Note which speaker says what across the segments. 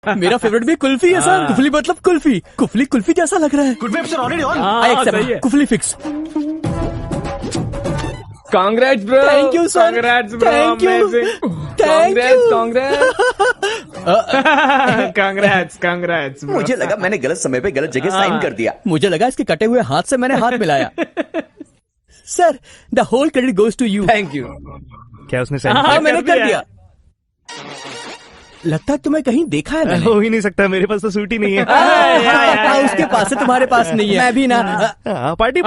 Speaker 1: मेरा फेवरेट भी कुल्फी है सर। कुफली मतलब कुल्फी। कुफली कुल्फी जैसा लग रहा है।
Speaker 2: Kulfi episode already on.
Speaker 1: I accept. कुफली fix.
Speaker 3: Congrats bro.
Speaker 1: Thank you sir.
Speaker 3: Congrats bro.
Speaker 1: Thank you.
Speaker 3: Amazing.
Speaker 1: Thank you.
Speaker 3: Congrats bro.
Speaker 2: मुझे लगा मैंने गलत समय पे गलत जगह साइन कर दिया।
Speaker 1: मुझे लगा इसके कटे हुए हाथ से मैंने हाथ मिलाया। Sir the whole credit goes to you.
Speaker 3: Thank you.
Speaker 4: क्या उसने साइन
Speaker 1: हाँ मैंने कर दिया। लगता है तुम्हें कहीं देखा है मैंने।
Speaker 4: हो ही नहीं सकता, मेरे पास तो सूट ही नहीं है।
Speaker 1: उसके पास है तुम्हारे पास नहीं है। मैं भी ना।
Speaker 4: पार्टी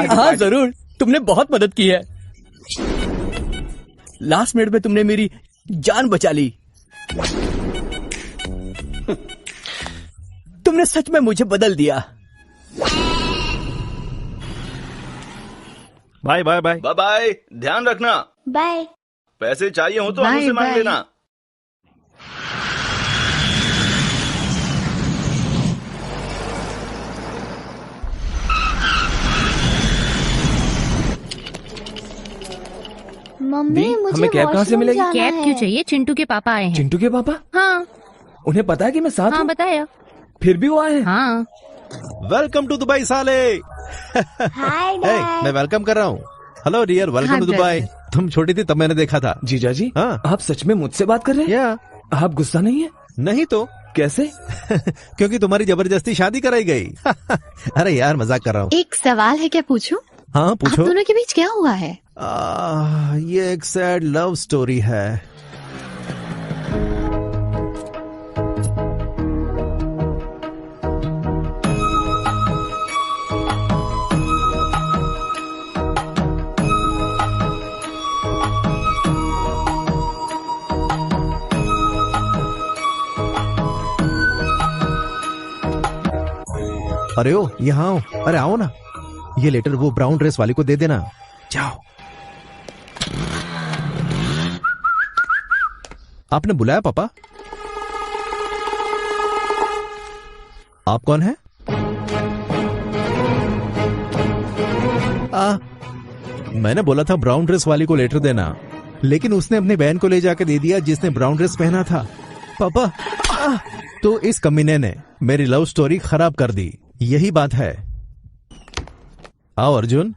Speaker 1: हाँ जरूर, तुमने बहुत मदद की है। लास्ट मिनट में तुमने मेरी जान बचा ली। तुमने सच में मुझे बदल दिया।
Speaker 4: Bye bye bye
Speaker 5: bye bye. ध्यान रखना।
Speaker 6: बाय।
Speaker 5: पैसे चाहिए हो तो हमसे मांग लेना।
Speaker 6: मम्मी मुझे
Speaker 3: हमें कैब कहाँ से मिलेगी?
Speaker 6: कैब
Speaker 7: क्यों चाहिए? चिंटू के पापा आए हैं।
Speaker 3: चिंटू के पापा?
Speaker 7: हाँ
Speaker 3: उन्हें पता है कि मैं साथ
Speaker 7: हाँ
Speaker 3: हूँ?
Speaker 7: बताया।
Speaker 3: फिर भी वो आए हैं?
Speaker 7: हाँ
Speaker 4: वेलकम टू दुबई साले।
Speaker 6: हाय
Speaker 4: मैं वेलकम कर रहा हूँ। Hello dear, welcome to Dubai. तुम छोटी थी तब मैंने देखा था।
Speaker 3: जीजा जी
Speaker 4: हाँ।
Speaker 3: आप सच में मुझसे बात कर रहे हैं?
Speaker 4: या
Speaker 3: आप गुस्सा नहीं है?
Speaker 4: नहीं तो
Speaker 3: कैसे?
Speaker 4: क्योंकि तुम्हारी जबरदस्ती शादी कराई गई। अरे यार मजाक कर रहा हूँ।
Speaker 8: एक सवाल है, क्या पूछूं?
Speaker 4: हाँ
Speaker 8: आप
Speaker 4: पूछो।
Speaker 8: दोनों के बीच क्या हुआ है?
Speaker 4: ये एक सैड लव स्टोरी है। अरे ओ यहाँ आओ। अरे आओ ना। ये लेटर वो ब्राउन ड्रेस वाली को दे देना। जाओ। आपने बुलाया पापा? आप कौन है? मैंने बोला था ब्राउन ड्रेस वाली को लेटर देना, लेकिन उसने अपनी बहन को ले जाकर दे दिया जिसने ब्राउन ड्रेस पहना था। पापा तो इस कमीने ने मेरी लव स्टोरी खराब कर दी, यही बात है। आओ अर्जुन।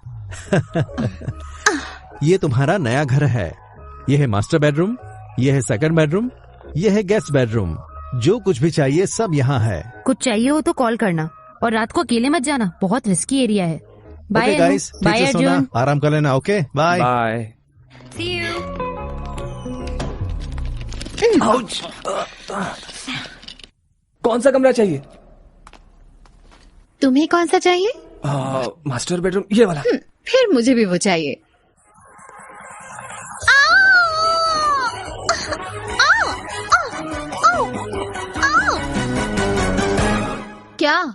Speaker 4: ये तुम्हारा नया घर है। यह है मास्टर बेडरूम, यह है सेकंड बेडरूम, यह है गेस्ट बेडरूम। जो कुछ भी चाहिए सब यहाँ है।
Speaker 7: कुछ चाहिए हो तो कॉल करना, और रात को अकेले मत जाना, बहुत रिस्की एरिया है। Bye
Speaker 4: guys,
Speaker 7: bye Arjun.
Speaker 4: आराम कर लेना। Okay bye
Speaker 3: bye.
Speaker 7: See you.
Speaker 3: कौन सा कमरा चाहिए?
Speaker 8: तुम्हें कौन सा चाहिए?
Speaker 3: मास्टर बेडरूम, ये वाला।
Speaker 8: फिर मुझे भी वो चाहिए। क्या?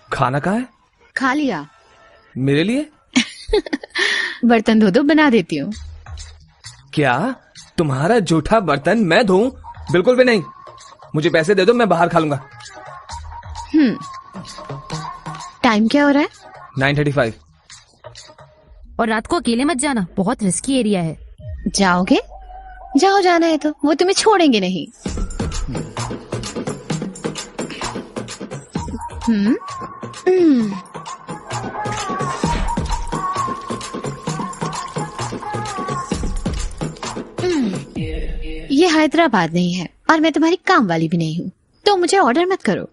Speaker 3: खाना कहाँ है?
Speaker 8: खा लिया।
Speaker 3: मेरे लिए?
Speaker 8: बर्तन धो दो, बना देती हूँ।
Speaker 3: क्या तुम्हारा जूठा बर्तन मैं धोऊं? बिल्कुल भी नहीं। मुझे पैसे दे दो, मैं बाहर खा लूंगा।
Speaker 8: टाइम क्या हो रहा है?
Speaker 3: 9:35।
Speaker 7: और रात को अकेले मत जाना, बहुत रिस्की एरिया है।
Speaker 8: जाओगे? जाओ, जाना है तो वो तुम्हें छोड़ेंगे नहीं। ये हैदराबाद नहीं है और मैं तुम्हारी काम वाली भी नहीं हूँ, तो मुझे ऑर्डर मत करो।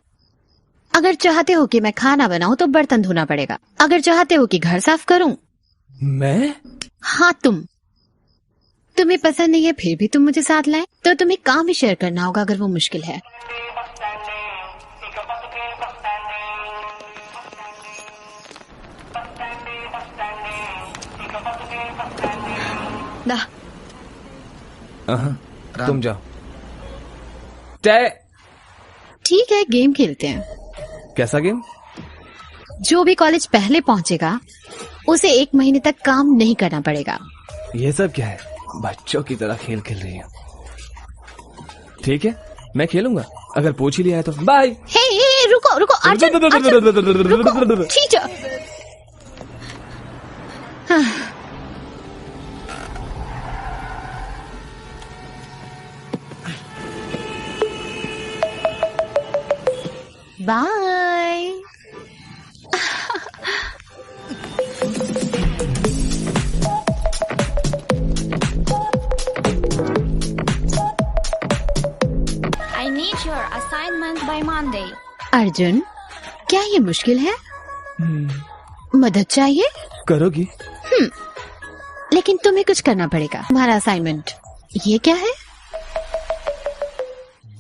Speaker 8: अगर चाहते हो कि मैं खाना बनाऊं तो बर्तन धोना पड़ेगा। अगर चाहते हो कि घर साफ करूं।
Speaker 3: मैं?
Speaker 8: हाँ तुम्हें पसंद नहीं है फिर भी तुम मुझे साथ लाए, तो तुम्हें काम ही शेयर करना होगा अगर वो मुश्किल है। ला।
Speaker 3: तुम जाओ। चाय।
Speaker 8: ठीक है, गेम खेलते हैं।
Speaker 3: कैसा गेम?
Speaker 8: जो भी कॉलेज पहले पहुंचेगा उसे 1 महीने तक काम नहीं करना पड़ेगा।
Speaker 3: ये सब क्या है? बच्चों की तरह खेल खेल रही है। ठीक है, मैं खेलूंगा। अगर पूछ ही लिया है तो बाय।
Speaker 8: हे रुको रुको अर्जुन, रुको teacher. Bye.
Speaker 6: I need your assignment by Monday.
Speaker 8: Arjun, क्या ये मुश्किल है? मदद चाहिए?
Speaker 3: करोगी?
Speaker 8: लेकिन तुम्हें कुछ करना पड़ेगा। तुम्हारा असाइनमेंट ये क्या है?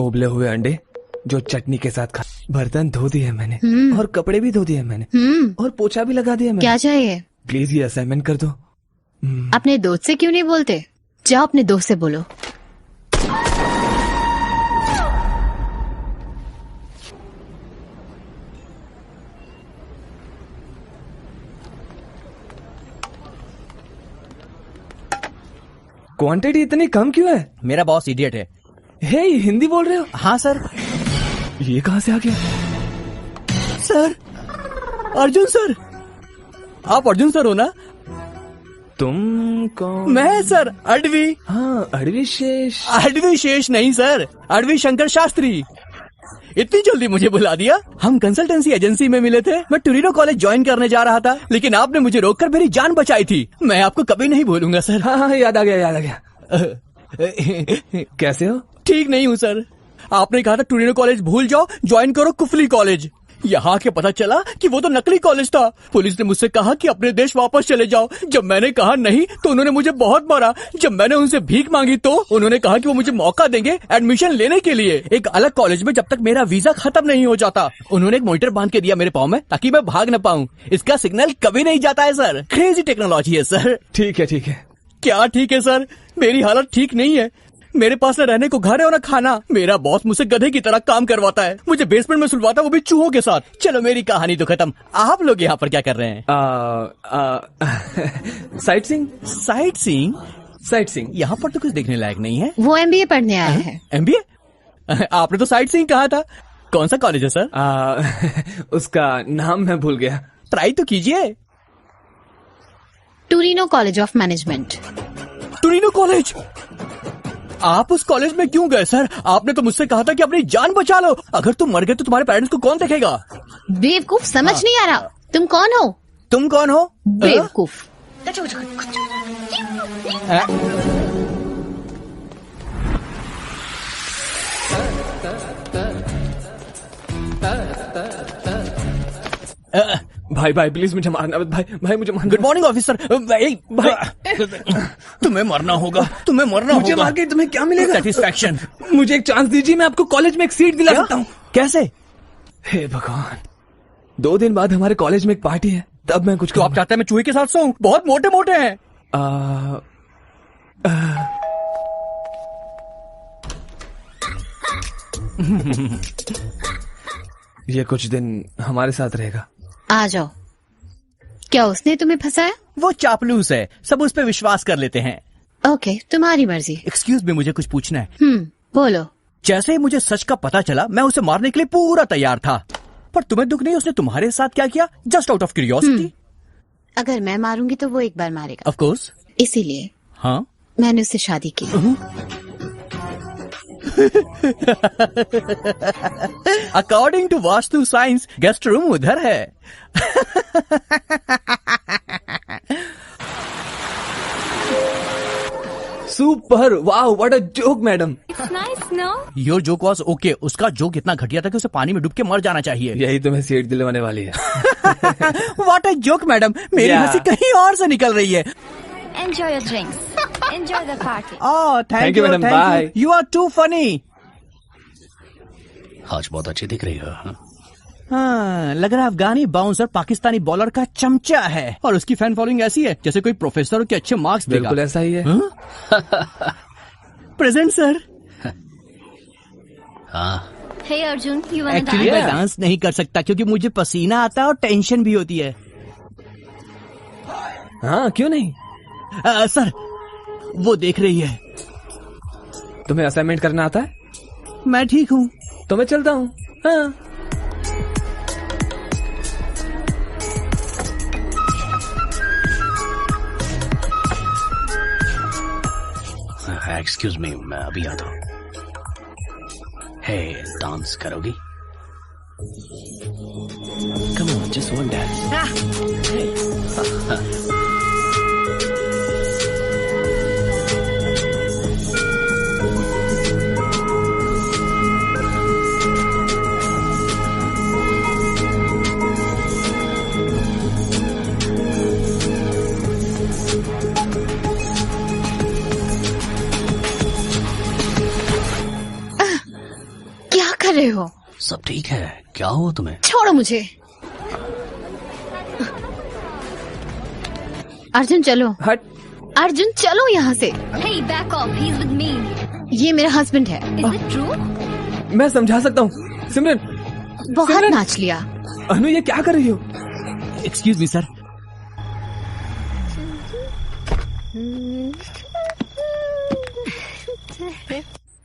Speaker 3: उबले हुए अंडे जो चटनी के साथ खा। बर्तन धो दिए मैंने और कपड़े भी धो दिए मैंने और पोछा भी लगा दिया मैंने।
Speaker 8: क्या चाहिए?
Speaker 3: प्लीज ये असाइनमेंट कर दो।
Speaker 8: अपने दोस्त से क्यों नहीं बोलते? जाओ अपने दोस्त से बोलो।
Speaker 3: क्वांटिटी इतनी कम क्यों है?
Speaker 1: मेरा बॉस इडियट है।
Speaker 3: हे, हिंदी बोल रहे हो?
Speaker 1: हाँ सर।
Speaker 3: ये कहाँ से आ गया?
Speaker 1: सर, अर्जुन सर, आप अर्जुन सर हो ना?
Speaker 3: तुम कौन?
Speaker 1: मैं सर, अडवी।
Speaker 3: हाँ, अडवी शेष।
Speaker 1: अडवी शेष नहीं सर, अडवी शंकर शास्त्री। इतनी जल्दी मुझे बुला दिया? हम कंसल्टेंसी एजेंसी में मिले थे। मैं टोरिनो कॉलेज ज्वाइन करने जा रहा था, लेकिन आपने मुझे रोककर मेरी जान बचाई थी। मैं आपको कभी नहीं भूलूंगा सर।
Speaker 3: हाँ, याद आ गया। कैसे हो?
Speaker 1: ठीक नहीं हूँ सर। आपने कहा था टोरिनो कॉलेज भूल जाओ, ज्वाइन करो कुफली कॉलेज। यहाँ के पता चला कि वो तो नकली कॉलेज था। पुलिस ने मुझसे कहा कि अपने देश वापस चले जाओ। जब मैंने कहा नहीं तो उन्होंने मुझे बहुत मारा। जब मैंने उनसे भीख मांगी तो उन्होंने कहा कि वो मुझे मौका देंगे एडमिशन लेने के लिए एक अलग कॉलेज में, जब तक मेरा वीजा खत्म नहीं हो जाता। उन्होंने एक मॉनिटर बांध के दिया मेरे पाँव में ताकि मैं भाग न पाऊँ। इसका सिग्नल कभी नहीं जाता है सर। क्रेजी टेक्नोलॉजी है सर।
Speaker 3: ठीक है।
Speaker 1: क्या ठीक है सर? मेरी हालत ठीक नहीं है। मेरे पास न रहने को घर है और न खाना। मेरा बॉस मुझसे गधे की तरह काम करवाता है, मुझे बेसमेंट में सुलवाता है, वो भी चूहों के साथ। चलो मेरी कहानी तो खत्म। आप लोग यहाँ पर क्या कर रहे हैं?
Speaker 3: Sight seeing.
Speaker 1: Sight seeing? यहाँ पर तो कुछ देखने लायक नहीं है।
Speaker 8: वो MBA पढ़ने आया है।
Speaker 1: MBA? आपने तो साइट सीइंग कहा था। कौन सा कॉलेज है सर?
Speaker 3: उसका नाम मैं भूल गया।
Speaker 1: ट्राई तो कीजिए।
Speaker 8: Torino college of management.
Speaker 1: Torino college? आप उस कॉलेज में क्यों गए सर? आपने तो मुझसे कहा था कि अपनी जान बचा लो। अगर तुम मर गए तो तुम्हारे पेरेंट्स को कौन देखेगा?
Speaker 8: बेवकूफ, समझ नहीं आ रहा। तुम कौन हो?
Speaker 1: तुम कौन हो?
Speaker 8: बेवकूफ।
Speaker 3: भाई प्लीज मुझे मारना। भाई मुझे मारना।
Speaker 1: Good morning officer. भाई तुम्हें मरना होगा।
Speaker 3: मुझे मार के तुम्हें क्या मिलेगा?
Speaker 1: सेटिस्फैक्शन।
Speaker 3: मुझे एक चांस दीजिए, मैं आपको कॉलेज में एक सीट दिला सकता हूँ।
Speaker 1: कैसे?
Speaker 3: हे भगवान, 2 दिन बाद हमारे कॉलेज में एक पार्टी है, तब मैं कुछ।
Speaker 1: तो आप चाहते हैं मैं चूहे के साथ सोऊं? बहुत मोटे मोटे हैं।
Speaker 3: ये कुछ दिन हमारे साथ रहेगा।
Speaker 8: आ जाओ। क्या उसने तुम्हें फंसाया?
Speaker 1: वो चापलूस है, सब उस पे विश्वास कर लेते हैं।
Speaker 8: ओके, तुम्हारी मर्जी।
Speaker 1: एक्सक्यूज मी, मुझे कुछ पूछना है।
Speaker 8: बोलो।
Speaker 1: जैसे ही मुझे सच का पता चला, मैं उसे मारने के लिए पूरा तैयार था। पर तुम्हें दुख नहीं उसने तुम्हारे साथ क्या किया? Just out of curiosity.
Speaker 8: अगर मैं मारूंगी तो वो एक बार मारेगा।
Speaker 1: Of course.
Speaker 8: इसीलिए
Speaker 1: हाँ,
Speaker 8: मैंने उससे शादी की।
Speaker 1: According to vastu science guest room उधर है।
Speaker 3: Super, wow, what a joke madam.
Speaker 6: It's nice, no?
Speaker 1: Your joke was okay. उसका जोक इतना घटिया था कि उसे पानी में डूब के मर जाना चाहिए।
Speaker 3: यही तुम्हें सीट दिलवाने वाली है।
Speaker 1: What a joke madam. मेरी
Speaker 3: Yeah.
Speaker 1: हंसी कहीं और से निकल रही है।
Speaker 6: Enjoy your drinks. Enjoy the party.
Speaker 1: Oh,
Speaker 3: Thank you, madam. Bye.
Speaker 1: You are too funny.
Speaker 2: आज बहुत अच्छी दिख रही है।
Speaker 1: हाँ, लग रहा है अफगानी बाउंसर पाकिस्तानी बॉलर का चमचा है और उसकी फैन फॉलोइंग ऐसी है जैसे कोई प्रोफेसर के अच्छे मार्क्स देगा।
Speaker 3: बिल्कुल ऐसा ही है।
Speaker 1: Present sir.
Speaker 2: हाँ,
Speaker 6: Hey Arjun, you wanna
Speaker 1: actually
Speaker 6: dance?
Speaker 1: मैं डांस नहीं कर सकता क्योंकि मुझे पसीना आता है और टेंशन भी होती है।
Speaker 3: हाँ, क्यों नहीं?
Speaker 1: सर, वो देख रही है।
Speaker 3: तुम्हें असाइनमेंट करना आता है?
Speaker 1: मैं ठीक हूँ।
Speaker 3: तो मैं चलता हूँ। हाँ।
Speaker 9: एक्सक्यूज मी, मैं अभी आता हूँ। हे, डांस करोगी? Come on, just one dance.
Speaker 8: क्या कर रहे हो?
Speaker 9: सब ठीक है? क्या हुआ तुम्हें?
Speaker 8: छोड़ो मुझे। अर्जुन चलो।
Speaker 3: हट।
Speaker 8: अर्जुन चलो यहाँ से।
Speaker 6: Hey, back off. He's with me.
Speaker 8: ये मेरा हस्बैंड है।
Speaker 6: Is it true?
Speaker 3: मैं समझा सकता हूँ। सिमरन,
Speaker 8: बहुत
Speaker 3: सिमरन!
Speaker 8: नाच लिया।
Speaker 3: अनु ये क्या कर रही हो?
Speaker 1: Excuse me sir.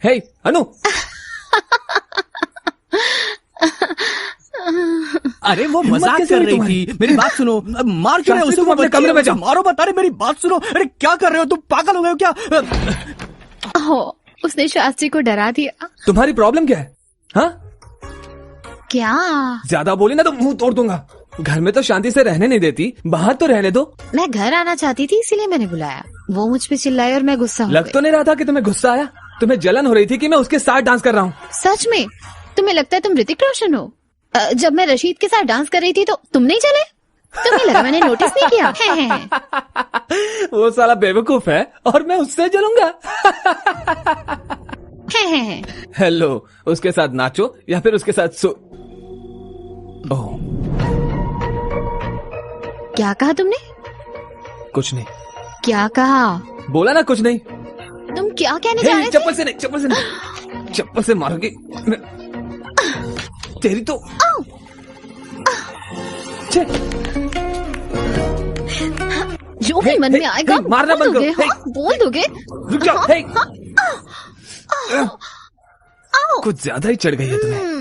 Speaker 3: हे अनु,
Speaker 1: अरे वो
Speaker 3: हिम्मत
Speaker 1: मजाक
Speaker 3: कैसे
Speaker 1: कर
Speaker 3: हुई
Speaker 1: रही
Speaker 3: तुम्हारी?
Speaker 1: थी। मेरी बात सुनो। मार क्यों रहे हो
Speaker 3: शास्त्री,
Speaker 1: उसे?
Speaker 3: तुम
Speaker 1: वो
Speaker 3: अपने
Speaker 1: बच्ची
Speaker 3: कमरे
Speaker 1: है,
Speaker 3: में
Speaker 1: उसे
Speaker 3: जाओ।
Speaker 1: मारो मत। अरे मेरी बात सुनो। अरे क्या कर रहे हो तुम? पागल हो गए हो क्या?
Speaker 8: हो, उसने शास्त्री को डरा दिया।
Speaker 3: तुम्हारी प्रॉब्लम क्या है? हाँ,
Speaker 8: क्या?
Speaker 3: ज्यादा बोली ना तो मुंह तोड़ दूंगा। घर में तो शांति से रहने नहीं देती, बाहर तो रहने दो।
Speaker 8: मैं घर आना चाहती थी इसीलिए मैंने बुलाया। वो मुझ पे चिल्लाई और मैं गुस्सा हो
Speaker 3: लग
Speaker 8: गई।
Speaker 3: तो नहीं रहा था कि तुम्हें गुस्सा आया। तुम्हें जलन हो रही थी कि मैं उसके साथ डांस कर रहा हूँ।
Speaker 8: सच में? तुम्हें लगता है तुम ऋतिक रोशन हो? जब मैं रशीद के साथ डांस कर रही थी तो तुम नहीं चले? तुम्हें लगा मैंने नोटिस नहीं किया? है।
Speaker 3: वो साला बेवकूफ है और मैं उससे जलूंगा।
Speaker 8: है।
Speaker 3: हेलो, उसके साथ नाचो या फिर उसके साथ सो। ओह,
Speaker 8: क्या कहा तुमने?
Speaker 3: कुछ नहीं।
Speaker 8: क्या कहा?
Speaker 3: बोला ना कुछ नहीं।
Speaker 8: तुम क्या कहने जा
Speaker 3: हे,
Speaker 8: रहे
Speaker 3: चप्पल
Speaker 8: थे?
Speaker 3: से नहीं, चप्पल से नहीं, चप्पल से मारोगी तेरी तो। छे,
Speaker 8: जो भी
Speaker 3: हे,
Speaker 8: मन
Speaker 3: हे,
Speaker 8: में आएगा
Speaker 3: हे, मारना
Speaker 8: बोल
Speaker 3: बंद करो।
Speaker 8: दोगे?
Speaker 3: हे।
Speaker 8: हाँ, बोल दोगे?
Speaker 3: रुक जाओ। हे। कुछ ज्यादा ही चढ़ गई है तुम्हें।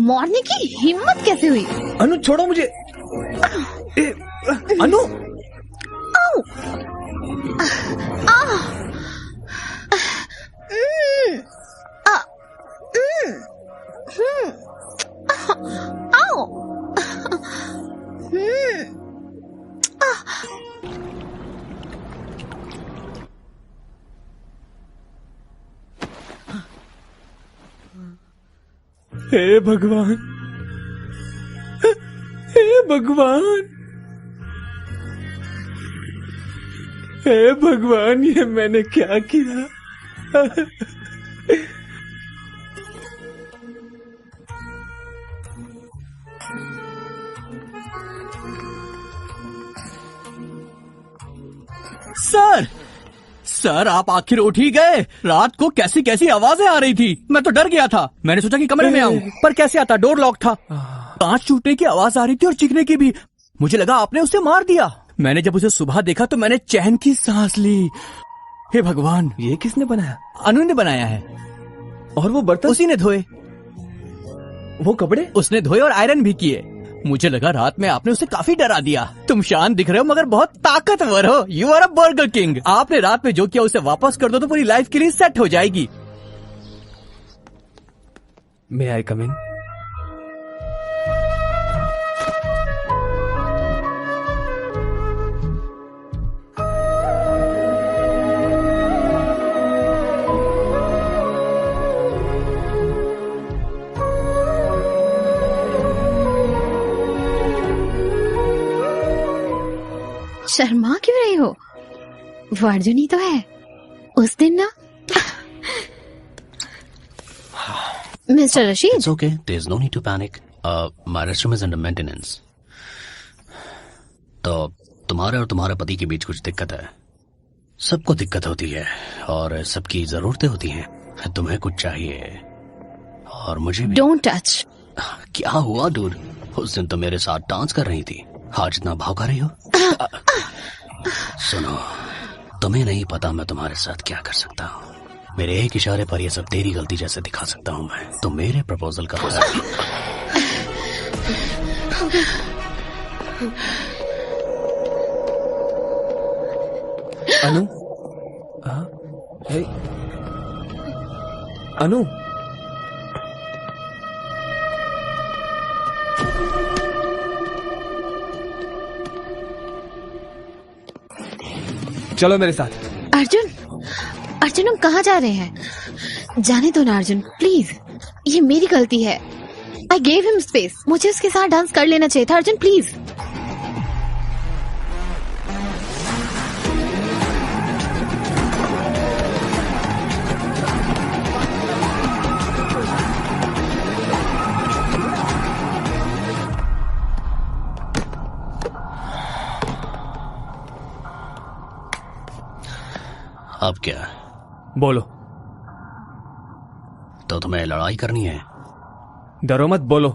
Speaker 8: मारने की हिम्मत कैसे हुई?
Speaker 3: अनु छोड़ो मुझे। अनु, हे भगवान, हे भगवान, हे भगवान, ये मैंने क्या किया?
Speaker 1: सर, सर आप आखिर उठ ही गए। रात को कैसी कैसी आवाजें आ रही थी। मैं तो डर गया था। मैंने सोचा कि कमरे में आऊं, पर कैसे आता? डोर लॉक था। कांच टूटने की आवाज आ रही थी और चीखने की भी। मुझे लगा आपने उसे मार दिया। मैंने जब उसे सुबह देखा तो मैंने चैन की सांस ली। हे भगवान,
Speaker 3: ये किसने बनाया?
Speaker 1: अनु ने बनाया है।
Speaker 3: और वो बर्तन
Speaker 1: उसी ने धोए।
Speaker 3: वो कपड़े
Speaker 1: उसने धोए और आयरन भी किए। मुझे लगा रात में आपने उसे काफी डरा दिया। तुम शांत दिख रहे हो मगर बहुत ताकतवर हो। You are a burger king. आपने रात में जो किया उसे वापस कर दो तो पूरी लाइफ के लिए सेट हो जाएगी।
Speaker 3: मे आई कम इन?
Speaker 8: शर्मा क्यों रही हो? वो अर्जुन ही तो है उस दिन ना। Mister Rashid,
Speaker 9: It's okay. There's no need to panic. My restroom is under maintenance. तो तुम्हारे और तुम्हारे पति के बीच कुछ दिक्कत है। सबको दिक्कत होती है और सबकी जरूरतें होती हैं। तुम्हें कुछ चाहिए और मुझे भी।
Speaker 8: Don't touch.
Speaker 9: क्या हुआ डूड? उस दिन तो मेरे साथ डांस कर रही थी, आज इतना भाव कर रही हो। सुनो, तुम्हें नहीं पता मैं तुम्हारे साथ क्या कर सकता हूँ। मेरे एक इशारे पर ये सब तेरी गलती जैसे दिखा सकता हूँ मैं। तो मेरे प्रपोजल का
Speaker 3: अनु, हे, अनु, चलो मेरे साथ।
Speaker 8: अर्जुन, अर्जुन हम कहाँ जा रहे हैं? जाने दो ना अर्जुन प्लीज, ये मेरी गलती है। आई गेव हिम स्पेस, मुझे उसके साथ डांस कर लेना चाहिए था। अर्जुन प्लीज।
Speaker 9: अब क्या?
Speaker 3: बोलो।
Speaker 9: तो तुम्हें लड़ाई करनी है?
Speaker 3: डरो मत, बोलो।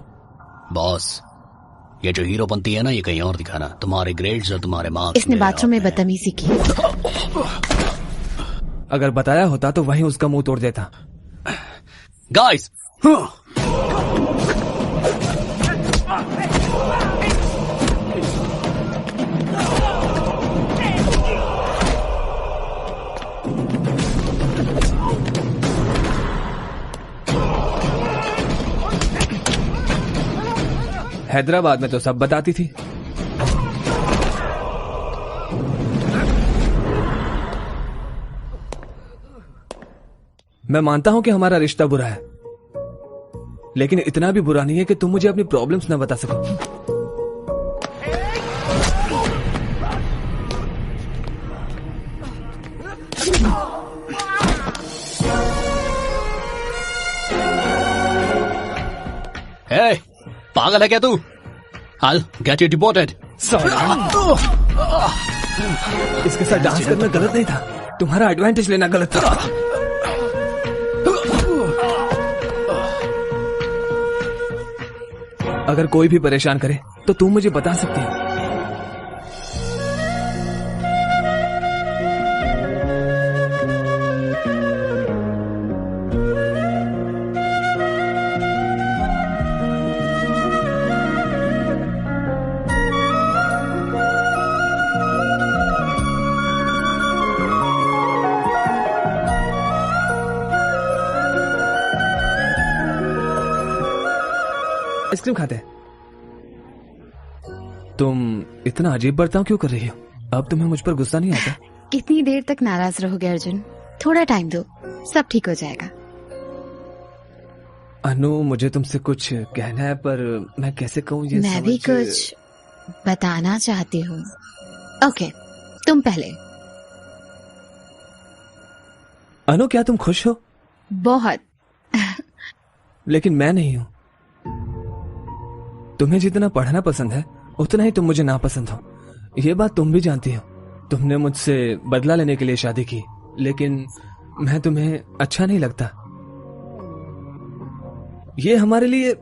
Speaker 9: बॉस, ये जो हीरो बनती है ना, ये कहीं और दिखाना। तुम्हारे ग्रेड्स और तुम्हारे मार्क्स।
Speaker 8: इसने बाथरूम में बदतमीजी की।
Speaker 3: अगर बताया होता तो वहीं उसका मुंह तोड़ देता।
Speaker 9: गाइस,
Speaker 3: हैदराबाद में तो सब बताती थी। मैं मानता हूं कि हमारा रिश्ता बुरा है, लेकिन इतना भी बुरा नहीं है कि तुम मुझे अपनी प्रॉब्लम्स न बता सको।
Speaker 9: हे, पागल है क्या तू? I'll get you deported.
Speaker 3: इसके साथ डांस करना गलत नहीं था, तुम्हारा एडवांटेज लेना गलत था। अगर कोई भी परेशान करे तो तुम मुझे बता सकती हो। आइसक्रीम खाते हैं। तुम इतना अजीब बर्ताव क्यों कर रही हो? अब तुम्हें मुझ पर गुस्सा नहीं आता?
Speaker 8: कितनी देर तक नाराज रहोगे अर्जुन? थोड़ा टाइम दो, सब ठीक हो जाएगा।
Speaker 3: अनु, मुझे तुमसे कुछ कहना है, पर मैं कैसे कहूँ ये
Speaker 8: मैं भी कुछ बताना चाहती हूँ। ओके, तुम पहले।
Speaker 3: अनु, क्या तुम खुश हो?
Speaker 8: बहुत।
Speaker 3: लेकिन मैं नहीं हूँ। तुम्हें जितना पढ़ना पसंद है उतना ही तुम मुझे नापसंद हो। ये बात तुम भी जानती हो। तुमने मुझसे बदला लेने के लिए शादी की, लेकिन मैं तुम्हें अच्छा नहीं लगता। ये हमारे लिए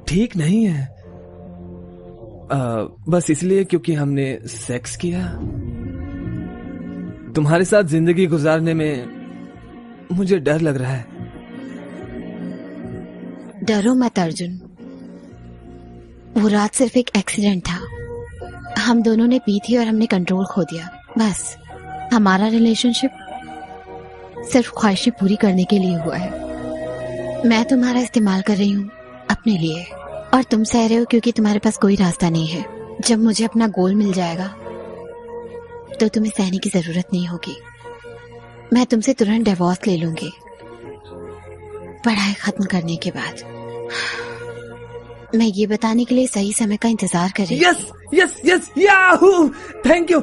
Speaker 3: ठीक नहीं है। बस इसलिए क्योंकि हमने सेक्स किया। तुम्हारे साथ जिंदगी गुजारने में मुझे डर लग रहा है।
Speaker 8: डरो मत अर्जुन, वो रात सिर्फ एक एक्सीडेंट था। हम दोनों ने पी थी और हमने कंट्रोल खो दिया। बस हमारा रिलेशनशिप सिर्फ ख्वाहिशें पूरी करने के लिए हुआ है। मैं तुम्हारा इस्तेमाल कर रही हूँ अपने लिए, और तुम सह रहे हो क्योंकि तुम्हारे पास कोई रास्ता नहीं है। जब मुझे अपना गोल मिल जाएगा तो तुम्हें सहने की जरूरत नहीं होगी। मैं तुमसे तुरंत डिवोर्स ले लूंगी, पढ़ाई खत्म करने के बाद। मैं ये बताने के लिए सही समय का इंतजार कर रही
Speaker 3: yes yes yes yahoo! Thank you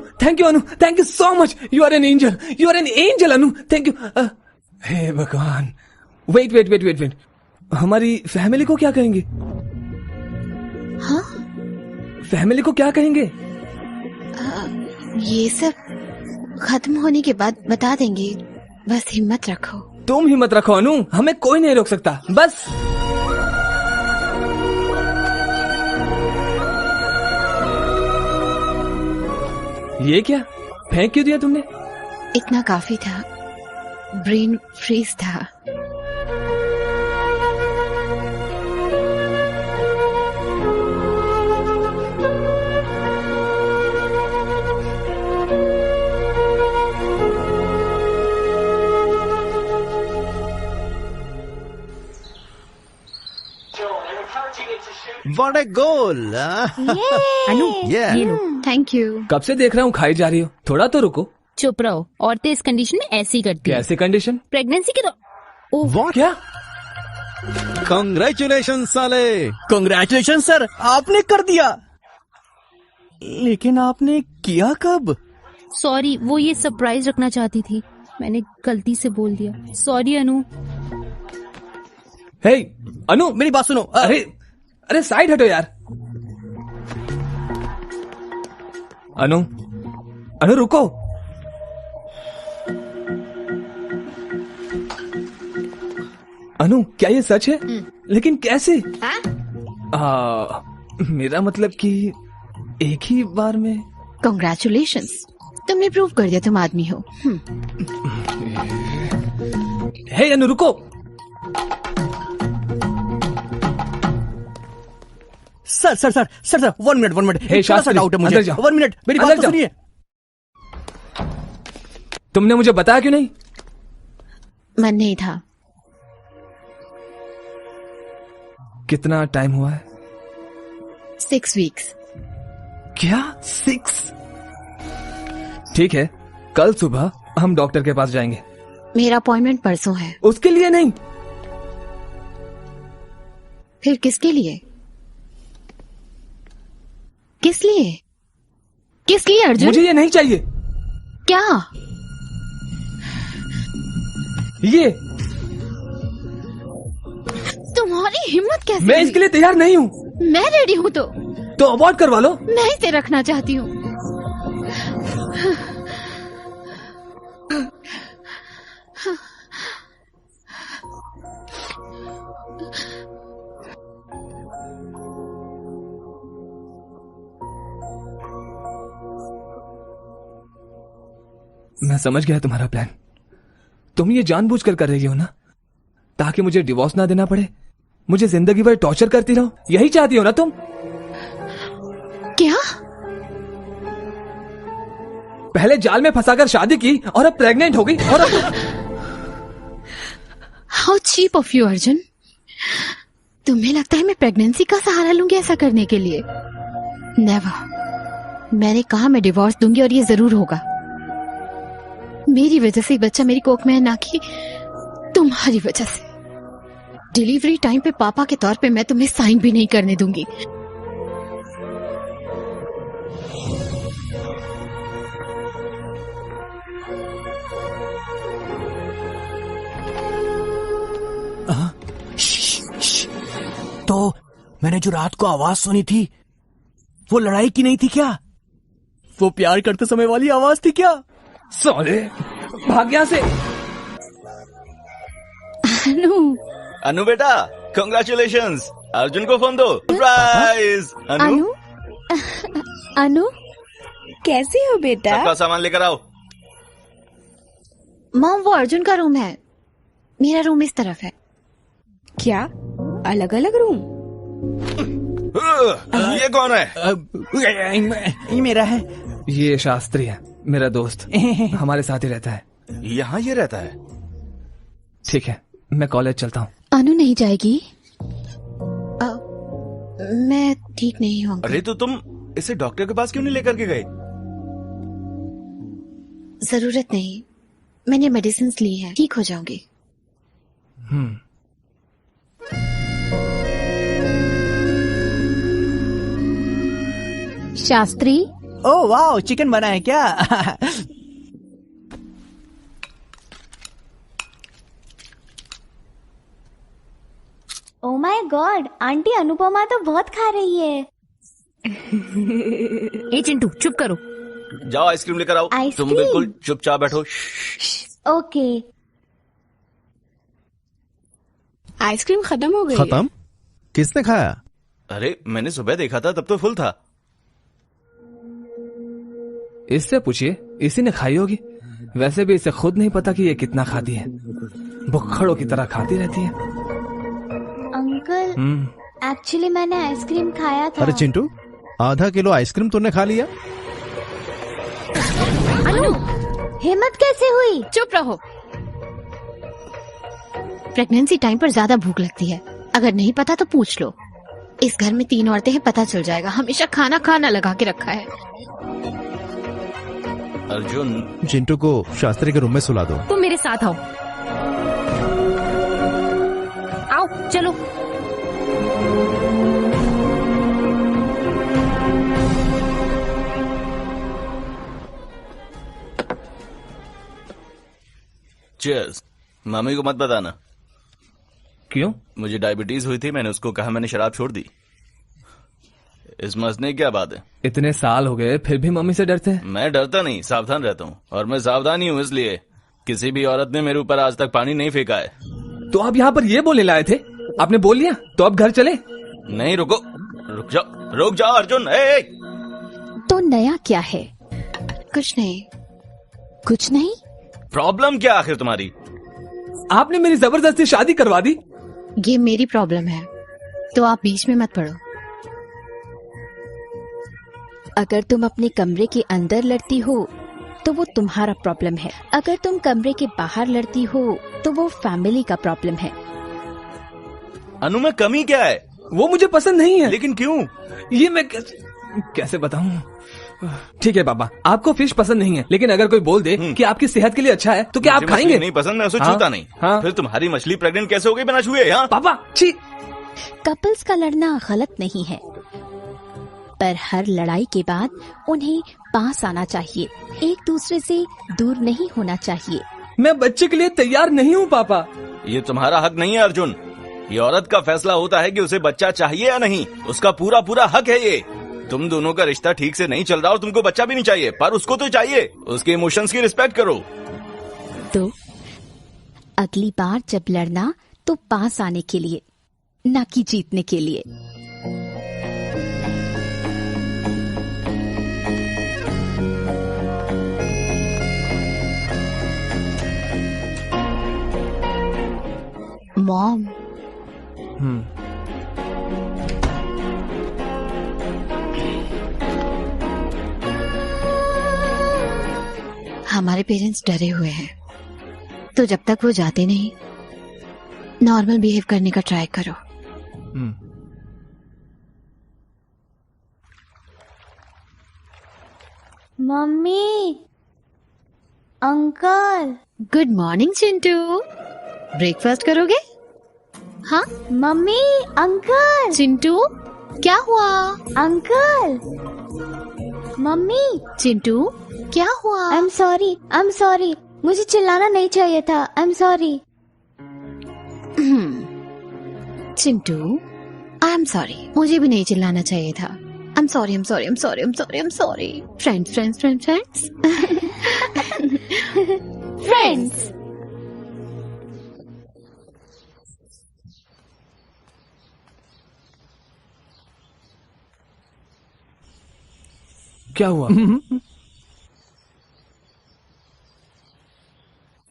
Speaker 3: Anu, thank you so much. You are an angel Anu, thank you. हे भगवान, वेट, हमारी फैमिली को क्या कहेंगे?
Speaker 8: हाँ?
Speaker 3: फैमिली को क्या कहेंगे?
Speaker 8: ये सब खत्म होने के बाद बता देंगे, बस हिम्मत रखो।
Speaker 3: तुम हिम्मत रखो अनु, हमें कोई नहीं रोक सकता, बस। ये क्या फेंक क्यों दिया तुमने?
Speaker 8: इतना काफी था, ब्रेन फ्रीज था।
Speaker 4: What a goal!
Speaker 7: Anu
Speaker 4: Yeah.
Speaker 7: ये लो।
Speaker 8: Thank you.
Speaker 3: कब से देख रहा हूँ खाई जा रही हो, थोड़ा तो रुको।
Speaker 7: चुप रहो, औरतें इस कंडीशन में ऐसी करती हैं।
Speaker 3: कैसे कंडीशन?
Speaker 7: प्रेगनेंसी के तो
Speaker 4: What?
Speaker 3: क्या?
Speaker 4: Congratulations, साले!
Speaker 1: कांग्रेचुलेशन सर, आपने कर दिया। लेकिन आपने किया कब?
Speaker 7: सॉरी, वो ये सरप्राइज रखना चाहती थी, मैंने गलती से बोल दिया। सॉरी अनु।
Speaker 3: हे अनु,
Speaker 1: मेरी बात सुनो।
Speaker 3: अरे साइड हटो यार। अनु रुको। अनु, क्या ये सच है? लेकिन कैसे? मेरा मतलब कि एक ही बार में।
Speaker 8: कांग्रेचुलेशंस, तुमने प्रूव कर दिया तुम आदमी हो।
Speaker 3: हे अनु रुको।
Speaker 1: सर 1 मिनट।
Speaker 3: हे शास्त्री,
Speaker 1: डाउट है मुझे।
Speaker 3: अंदर जाओ।
Speaker 1: 1 मिनट, मेरी
Speaker 3: अंदर
Speaker 1: बात तो
Speaker 3: जाओ।
Speaker 1: सुनिए।
Speaker 3: तुमने मुझे बताया क्यों नहीं?
Speaker 8: मन नहीं था।
Speaker 3: कितना टाइम हुआ है?
Speaker 8: 6 वीक्स।
Speaker 3: क्या 6? ठीक है, कल सुबह हम डॉक्टर के पास जाएंगे।
Speaker 8: मेरा अपॉइंटमेंट परसों है।
Speaker 3: उसके लिए नहीं।
Speaker 8: फिर किसके लिए? किस लिए अर्जुन?
Speaker 3: मुझे ये नहीं चाहिए।
Speaker 8: क्या?
Speaker 3: ये
Speaker 8: तुम्हारी हिम्मत कैसे?
Speaker 3: मैं इसके लिए तैयार नहीं हूँ।
Speaker 8: मैं रेडी हूँ
Speaker 3: तो अबॉर्ट करवा लो।
Speaker 8: मैं इसे रखना चाहती हूँ।
Speaker 3: मैं समझ गया तुम्हारा प्लान। तुम ये जानबूझकर कर रही हो ना, ताकि मुझे डिवोर्स ना देना पड़े, मुझे जिंदगी भर टॉर्चर करती रहो। यही चाहती हो ना तुम?
Speaker 8: क्या?
Speaker 3: पहले जाल में फंसाकर शादी की और अब प्रेग्नेंट हो गई और अब
Speaker 8: how cheap of you Arjun. तुम्हें लगता है मैं प्रेगनेंसी का सहारा लूंगी ऐसा करने के लिए? नेवर। मैंने कहा मैं डिवोर्स दूंगी और ये जरूर होगा। मेरी वजह से बच्चा मेरी कोख में है, ना कि तुम्हारी वजह से। डिलीवरी टाइम पे पापा के तौर पे मैं तुम्हें साइन भी नहीं करने दूंगी।
Speaker 1: तो मैंने जो रात को आवाज सुनी थी, वो लड़ाई की नहीं थी क्या? वो प्यार करते समय वाली आवाज थी क्या?
Speaker 3: साले, भाग यहाँ से।
Speaker 5: अनु बेटा, कांग्रेचुलेशंस। अर्जुन को फोन दो। सरप्राइज।
Speaker 10: अनु कैसी हो बेटा?
Speaker 5: सबका सामान लेकर आओ।
Speaker 8: मॉम, वो अर्जुन का रूम है, मेरा रूम इस तरफ है।
Speaker 10: क्या अलग अलग रूम?
Speaker 5: ये कौन है?
Speaker 1: ये मेरा है।
Speaker 3: ये शास्त्री है, मेरा दोस्त। हमारे साथ ही रहता है।
Speaker 5: यहाँ ये रहता है।
Speaker 3: ठीक है, मैं कॉलेज चलता हूँ।
Speaker 8: अनु नहीं जाएगी? मैं ठीक नहीं हूँ।
Speaker 5: अरे तो तुम इसे डॉक्टर के पास क्यों नहीं लेकर के गए?
Speaker 8: जरूरत नहीं, मैंने मेडिसिन ली है, ठीक हो जाऊंगी। शास्त्री,
Speaker 1: ओह वाह, चिकन बना है क्या?
Speaker 6: Oh my God, aunty Anupama तो बहुत खा रही है।
Speaker 7: ए चिंटू चुप करो।
Speaker 5: जाओ आइसक्रीम लेकर आओ।
Speaker 6: आइसक्रीम?
Speaker 5: तुम बिल्कुल चुपचाप बैठो।
Speaker 6: ओके।
Speaker 10: आइसक्रीम खत्म हो गई है।
Speaker 4: खत्म? किसने खाया?
Speaker 5: अरे मैंने सुबह देखा था, तब तो फुल था।
Speaker 3: इससे पूछिए, इसी ने खाई होगी। वैसे भी इसे खुद नहीं पता कि ये कितना खाती है, भुक्खड़ों की तरह खाती रहती है।
Speaker 6: अंकल, एक्चुअली मैंने आइसक्रीम खाया था।
Speaker 4: अरे चिंटू, आधा किलो आइसक्रीम तूने खा लिया?
Speaker 6: अनु, हिम्मत कैसे हुई?
Speaker 8: चुप रहो। प्रेगनेंसी टाइम पर ज्यादा भूख लगती है। अगर नहीं पता तो पूछ लो। इस घर में 3 औरतें हैं, पता चल जाएगा। हमेशा खाना खाना लगा के रखा है।
Speaker 5: अर्जुन,
Speaker 4: चिंटू को शास्त्री के रूम में सुला दो।
Speaker 7: तुम मेरे साथ आओ। आओ चलो।
Speaker 5: चीयर्स। मम्मी को मत बताना।
Speaker 3: क्यों?
Speaker 5: मुझे डायबिटीज हुई थी, मैंने उसको कहा, मैंने शराब छोड़ दी। इस मसने की क्या बात है?
Speaker 3: इतने साल हो गए फिर भी मम्मी से डरते हैं?
Speaker 5: मैं डरता नहीं, सावधान रहता हूँ। और मैं सावधान ही हूँ इसलिए किसी भी औरत ने मेरे ऊपर आज तक पानी नहीं फेंका है।
Speaker 3: तो आप यहाँ पर ये बोलने लाए थे? आपने बोल लिया तो अब घर चले?
Speaker 5: नहीं, रुक जाओ अर्जुन। ए!
Speaker 8: तो नया क्या है? कुछ नहीं। कुछ नहीं?
Speaker 5: प्रॉब्लम क्या आखिर तुम्हारी?
Speaker 3: आपने मेरी जबरदस्ती शादी करवा दी।
Speaker 8: ये मेरी प्रॉब्लम है, तो आप बीच में मत पड़ो।
Speaker 10: अगर तुम अपने कमरे के अंदर लड़ती हो तो वो तुम्हारा प्रॉब्लम है। अगर तुम कमरे के बाहर लड़ती हो तो वो फैमिली का प्रॉब्लम है।
Speaker 5: अनु में कमी क्या है?
Speaker 3: वो मुझे पसंद नहीं है।
Speaker 5: लेकिन क्यों?
Speaker 3: ये मैं कैसे बताऊं? ठीक है पापा, आपको फिश पसंद नहीं है, लेकिन अगर कोई बोल दे कि आपकी सेहत के लिए अच्छा है तो क्या आप
Speaker 5: मुझे
Speaker 3: खाएंगे?
Speaker 5: मछली नहीं पसंद, मैं उसे छूता नहीं।
Speaker 3: हाँ?
Speaker 5: फिर तुम्हारी मछली प्रेग्नेंट कैसे हो गई बिना छुए? हाँ?
Speaker 3: पापा छी।
Speaker 10: कपल्स का लड़ना गलत नहीं है, पर हर लड़ाई के बाद उन्हें पास आना चाहिए, एक दूसरे से दूर नहीं होना चाहिए।
Speaker 3: मैं बच्चे के लिए तैयार नहीं हूँ पापा।
Speaker 5: ये तुम्हारा हक नहीं है अर्जुन। ये औरत का फैसला होता है कि उसे बच्चा चाहिए या नहीं। उसका पूरा पूरा हक है ये। तुम दोनों का रिश्ता ठीक से नहीं चल रहा और तुमको बच्चा भी नहीं चाहिए, पर उसको तो चाहिए। उसके इमोशंस की रिस्पेक्ट करो।
Speaker 10: तो अगली बार जब लड़ना तो पास आने के लिए, ना कि जीतने के लिए।
Speaker 8: मॉम, हमारे पेरेंट्स डरे हुए हैं, तो जब तक वो जाते नहीं, नॉर्मल बिहेव करने का ट्राई करो।
Speaker 6: Mummy, uncle.
Speaker 8: Good morning Chintu, breakfast करोगे? हाँ
Speaker 6: मम्मी, अंकल।
Speaker 8: चिंटू, क्या हुआ?
Speaker 6: Uncle, mummy.
Speaker 8: चिंटू, क्या हुआ?
Speaker 6: आई एम सॉरी, मुझे चिल्लाना नहीं चाहिए था। I am sorry.
Speaker 8: Chintu, I am sorry. मुझे भी नहीं चिल्लाना चाहिए था। I am sorry, I am sorry, I am sorry, I am sorry, I am sorry. Friends, friends, friends, friends,
Speaker 6: friends.
Speaker 3: क्या हुआ?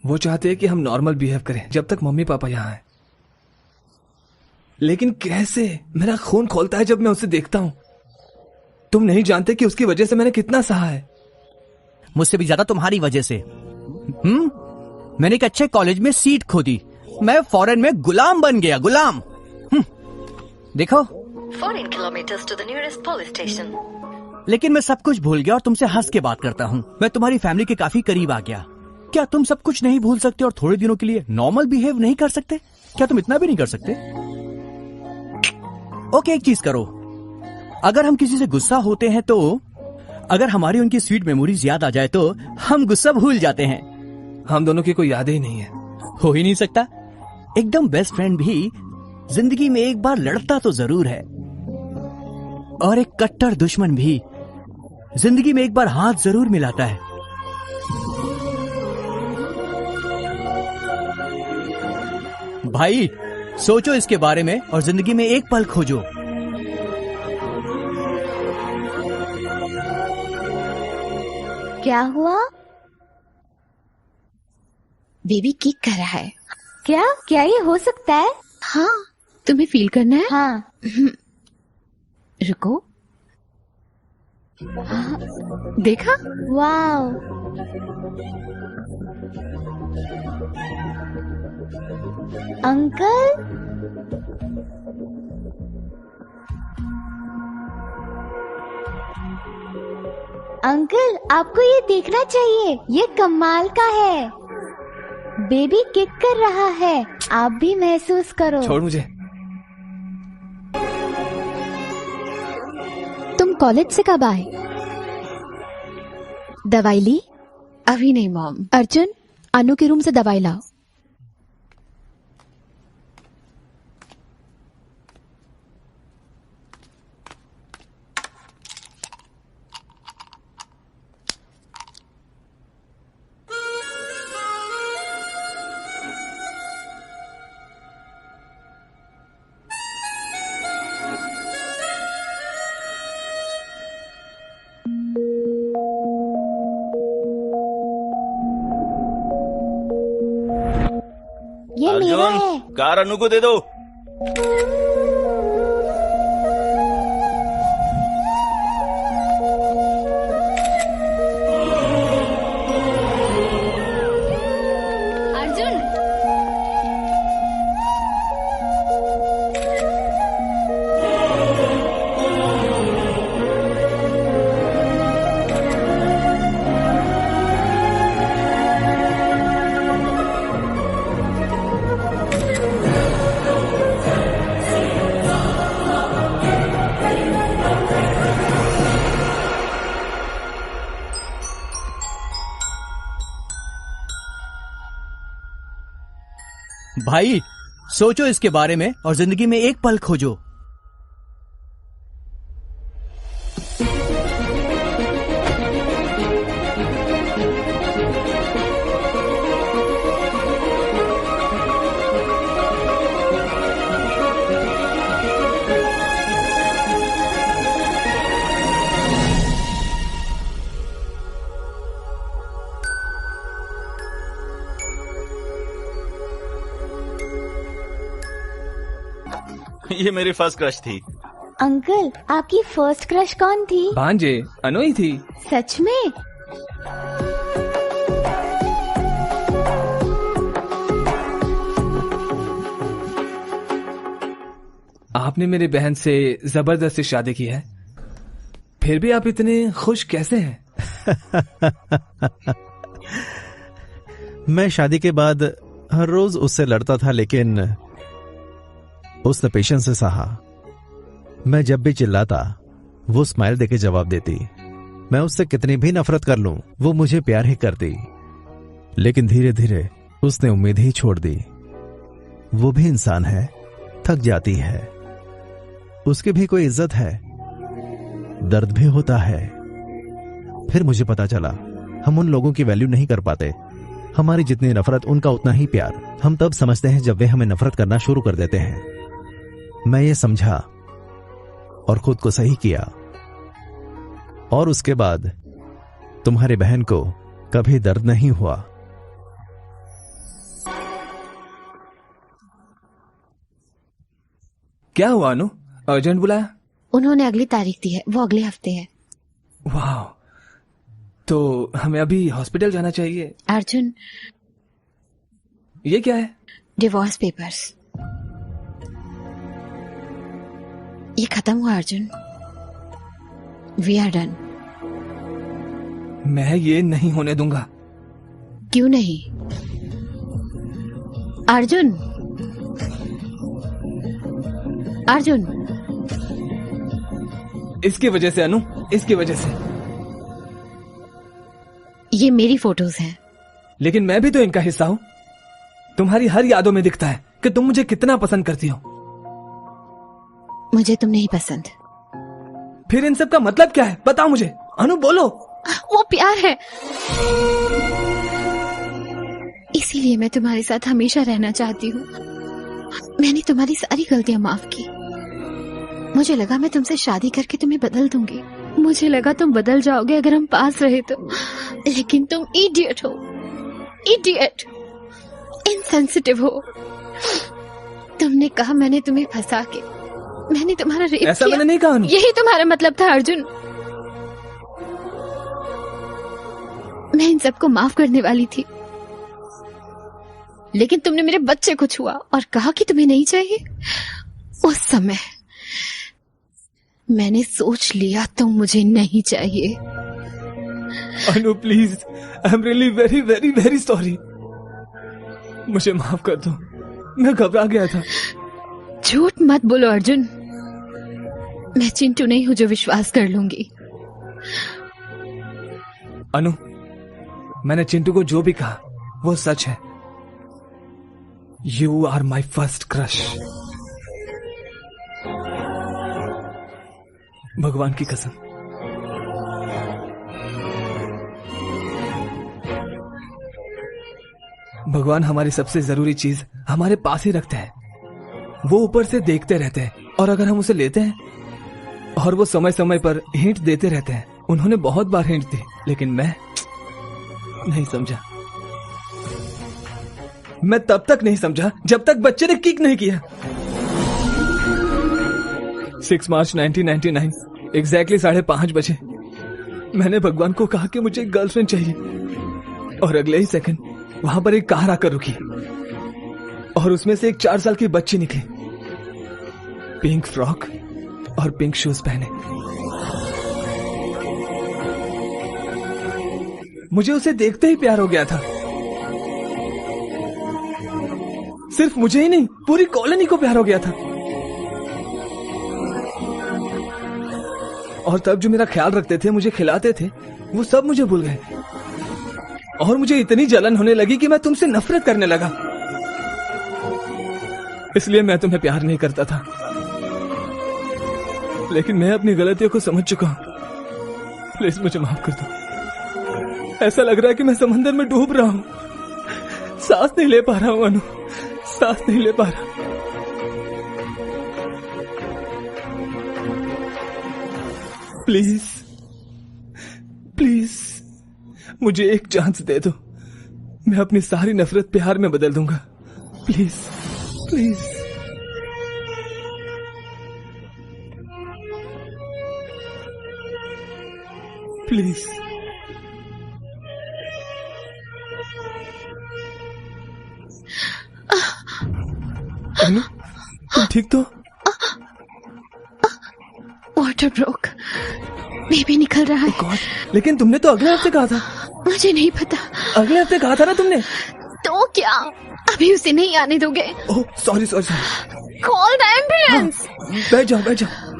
Speaker 3: वो चाहते हैं कि हम नॉर्मल बिहेव करें जब तक मम्मी पापा यहाँ हैं। लेकिन कैसे? मेरा खून खोलता है जब मैं उसे देखता हूँ। तुम नहीं जानते कि उसकी वजह से मैंने कितना सहा है।
Speaker 1: मुझसे भी ज्यादा तुम्हारी वजह से। मैंने एक अच्छे कॉलेज में सीट खो दी। मैं फॉरेन में गुलाम बन गया, गुलाम। देखो,
Speaker 11: 14 kilometers to the nearest police station.
Speaker 1: लेकिन मैं सब कुछ भूल गया और तुमसे हंस के बात करता हूँ। मैं तुम्हारी फैमिली के काफी करीब आ गया। क्या तुम सब कुछ नहीं भूल सकते और थोड़े दिनों के लिए नॉर्मल बिहेव नहीं कर सकते? क्या तुम इतना भी नहीं कर सकते? ओके, एक चीज करो, अगर हम किसी से गुस्सा होते हैं तो अगर हमारी उनकी स्वीट मेमोरीज याद आ जाए तो हम गुस्सा भूल जाते हैं।
Speaker 3: हम दोनों की कोई यादें ही नहीं है।
Speaker 1: हो ही नहीं सकता। एकदम बेस्ट फ्रेंड भी जिंदगी में एक बार लड़ता तो जरूर है, और एक कट्टर दुश्मन भी जिंदगी में एक बार हाथ जरूर मिलाता है। भाई सोचो इसके बारे में और जिंदगी में एक पल खोजो।
Speaker 6: क्या हुआ?
Speaker 8: बेबी किक कर रहा है।
Speaker 6: क्या क्या ये हो सकता है?
Speaker 8: हाँ, तुम्हें फील करना है?
Speaker 6: हाँ।
Speaker 8: रुको। देखा?
Speaker 6: वाओ। अंकल, अंकल आपको ये देखना चाहिए, ये कमाल का है। बेबी किक कर रहा है, आप भी महसूस करो।
Speaker 3: छोड़ मुझे।
Speaker 10: तुम कॉलेज से कब आए? दवाई ली?
Speaker 8: अभी नहीं मॉम।
Speaker 10: अर्जुन, अनु के रूम से दवाई लाओ।
Speaker 6: ये मेरा है।
Speaker 5: कार अनु को दे दो।
Speaker 10: अर्जुन,
Speaker 1: भाई सोचो इसके बारे में और जिंदगी में एक पल खोजो।
Speaker 5: ये मेरी फर्स्ट क्रश थी।
Speaker 6: अंकल, आपकी फर्स्ट क्रश कौन थी?
Speaker 3: भांजे, अनु ही थी।
Speaker 6: सच में?
Speaker 3: आपने मेरी बहन से जबरदस्ती शादी की है, फिर भी आप इतने खुश कैसे हैं?
Speaker 4: मैं शादी के बाद हर रोज उससे लड़ता था, लेकिन उसने पेशेंस से सहा। मैं जब भी चिल्लाता वो स्माइल देके जवाब देती। मैं उससे कितनी भी नफरत कर लूं वो मुझे प्यार ही करती। लेकिन धीरे धीरे उसने उम्मीद ही छोड़ दी। वो भी इंसान है, थक जाती है, उसकी भी कोई इज्जत है, दर्द भी होता है। फिर मुझे पता चला हम उन लोगों की वैल्यू नहीं कर पाते। हमारी जितनी नफरत उनका उतना ही प्यार। हम तब समझते हैं जब वे हमें नफरत करना शुरू कर देते हैं। मैं ये समझा और खुद को सही किया, और उसके बाद तुम्हारी बहन को कभी दर्द नहीं हुआ।
Speaker 3: क्या हुआ अनु? अर्जेंट बुलाया?
Speaker 8: उन्होंने अगली तारीख दी है, वो अगले हफ्ते है।
Speaker 3: वाह, तो हमें अभी हॉस्पिटल जाना चाहिए।
Speaker 8: अर्जुन,
Speaker 3: ये क्या है?
Speaker 8: Divorce papers. ये खत्म हुआ अर्जुन, वी आर डन।
Speaker 3: मैं ये नहीं होने दूंगा।
Speaker 8: क्यों नहीं? अर्जुन, अर्जुन,
Speaker 3: इसकी वजह से अनु, इसकी वजह से।
Speaker 8: ये मेरी फोटोज हैं।
Speaker 3: लेकिन मैं भी तो इनका हिस्सा हूं। तुम्हारी हर यादों में दिखता है कि तुम मुझे कितना पसंद करती हो।
Speaker 8: मुझे तुम नहीं पसंद।
Speaker 3: फिर इन सब का मतलब क्या है? बताओ मुझे। अनु बोलो।
Speaker 8: वो प्यार है, इसीलिए मैं तुम्हारे साथ हमेशा रहना चाहती हूँ। मैंने तुम्हारी सारी गलतियां माफ की। मुझे लगा मैं तुमसे शादी करके तुम्हें बदल दूंगी। मुझे लगा तुम बदल जाओगे अगर हम पास रहे तो, लेकिन तुम इडियट हो, इडियट, इनसेंसिटिव हो। तुमने कहा मैंने तुम्हें फंसा के, मैंने तुम्हारा रेप
Speaker 3: ऐसा
Speaker 8: किया।
Speaker 3: मैंने नहीं कहा।
Speaker 8: यही तुम्हारा मतलब था अर्जुन। मैं इन सबको माफ करने वाली थी, लेकिन तुमने मेरे बच्चे को छुआ और कहा कि तुम्हें नहीं चाहिए। उस समय मैंने सोच लिया तुम मुझे नहीं चाहिए।
Speaker 3: Anu please, I am really very very very sorry. मुझे माफ कर दो, मैं घबरा गया था।
Speaker 8: झूठ मत बोलो अर्जुन। मैं चिंटू नहीं हूं जो विश्वास कर लूंगी।
Speaker 3: अनु, मैंने चिंटू को जो भी कहा वो सच है। You are my first crush. भगवान की कसम। भगवान हमारी सबसे जरूरी चीज हमारे पास ही रखते हैं। वो ऊपर से देखते रहते हैं और अगर हम उसे लेते हैं, और वो समय समय पर हिंट देते रहते हैं। उन्होंने बहुत बार हिंट दी, लेकिन मैं नहीं समझा। मैं तब तक नहीं समझा जब तक बच्चे ने किक नहीं किया। 6 मार्च 1999 एग्जैक्टली 5:30 बजे मैंने भगवान को कहा कि मुझे एक गर्लफ्रेंड चाहिए, और अगले ही सेकंड वहां पर एक कार आकर रुकी और उसमें से एक 4 साल की बच्ची निकली, पिंक फ्रॉक और पिंक शूज पहने। मुझे उसे देखते ही प्यार हो गया था। सिर्फ मुझे ही नहीं, पूरी कॉलोनी को प्यार हो गया था। और तब जो मेरा ख्याल रखते थे, मुझे खिलाते थे, वो सब मुझे भूल गए। और मुझे इतनी जलन होने लगी कि मैं तुमसे नफरत करने लगा। इसलिए मैं तुम्हें प्यार नहीं करता था। लेकिन मैं अपनी गलतियों को समझ चुका हूं। प्लीज मुझे माफ कर दो। ऐसा लग रहा है कि मैं समंदर में डूब रहा हूं। सांस नहीं ले पा रहा हूं अनु, सांस नहीं ले पा रहा। प्लीज प्लीज मुझे एक चांस दे दो। मैं अपनी सारी नफरत प्यार में बदल दूंगा। Please please. प्लीज। अनु, तुम ठीक तो?
Speaker 8: वाटर ब्रोक, बेबी निकल रहा है।
Speaker 3: गॉड, लेकिन तुमने तो अगले हफ्ते कहा था।
Speaker 8: मुझे नहीं पता।
Speaker 3: अगले हफ्ते कहा था ना तुमने।
Speaker 8: तो क्या अभी उसे नहीं आने दोगे?
Speaker 3: Oh sorry sorry sorry.
Speaker 8: Call the ambulance.
Speaker 3: बैठ जाओ बैठ जाओ।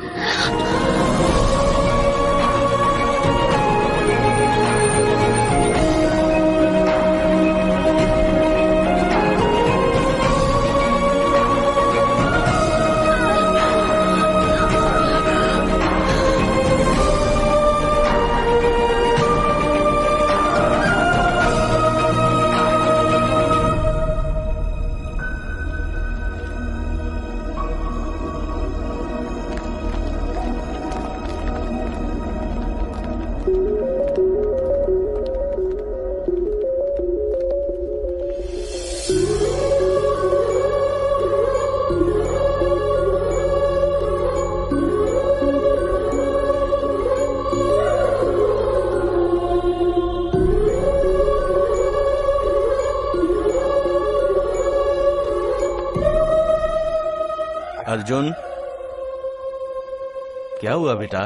Speaker 5: अर्जुन, क्या हुआ बेटा?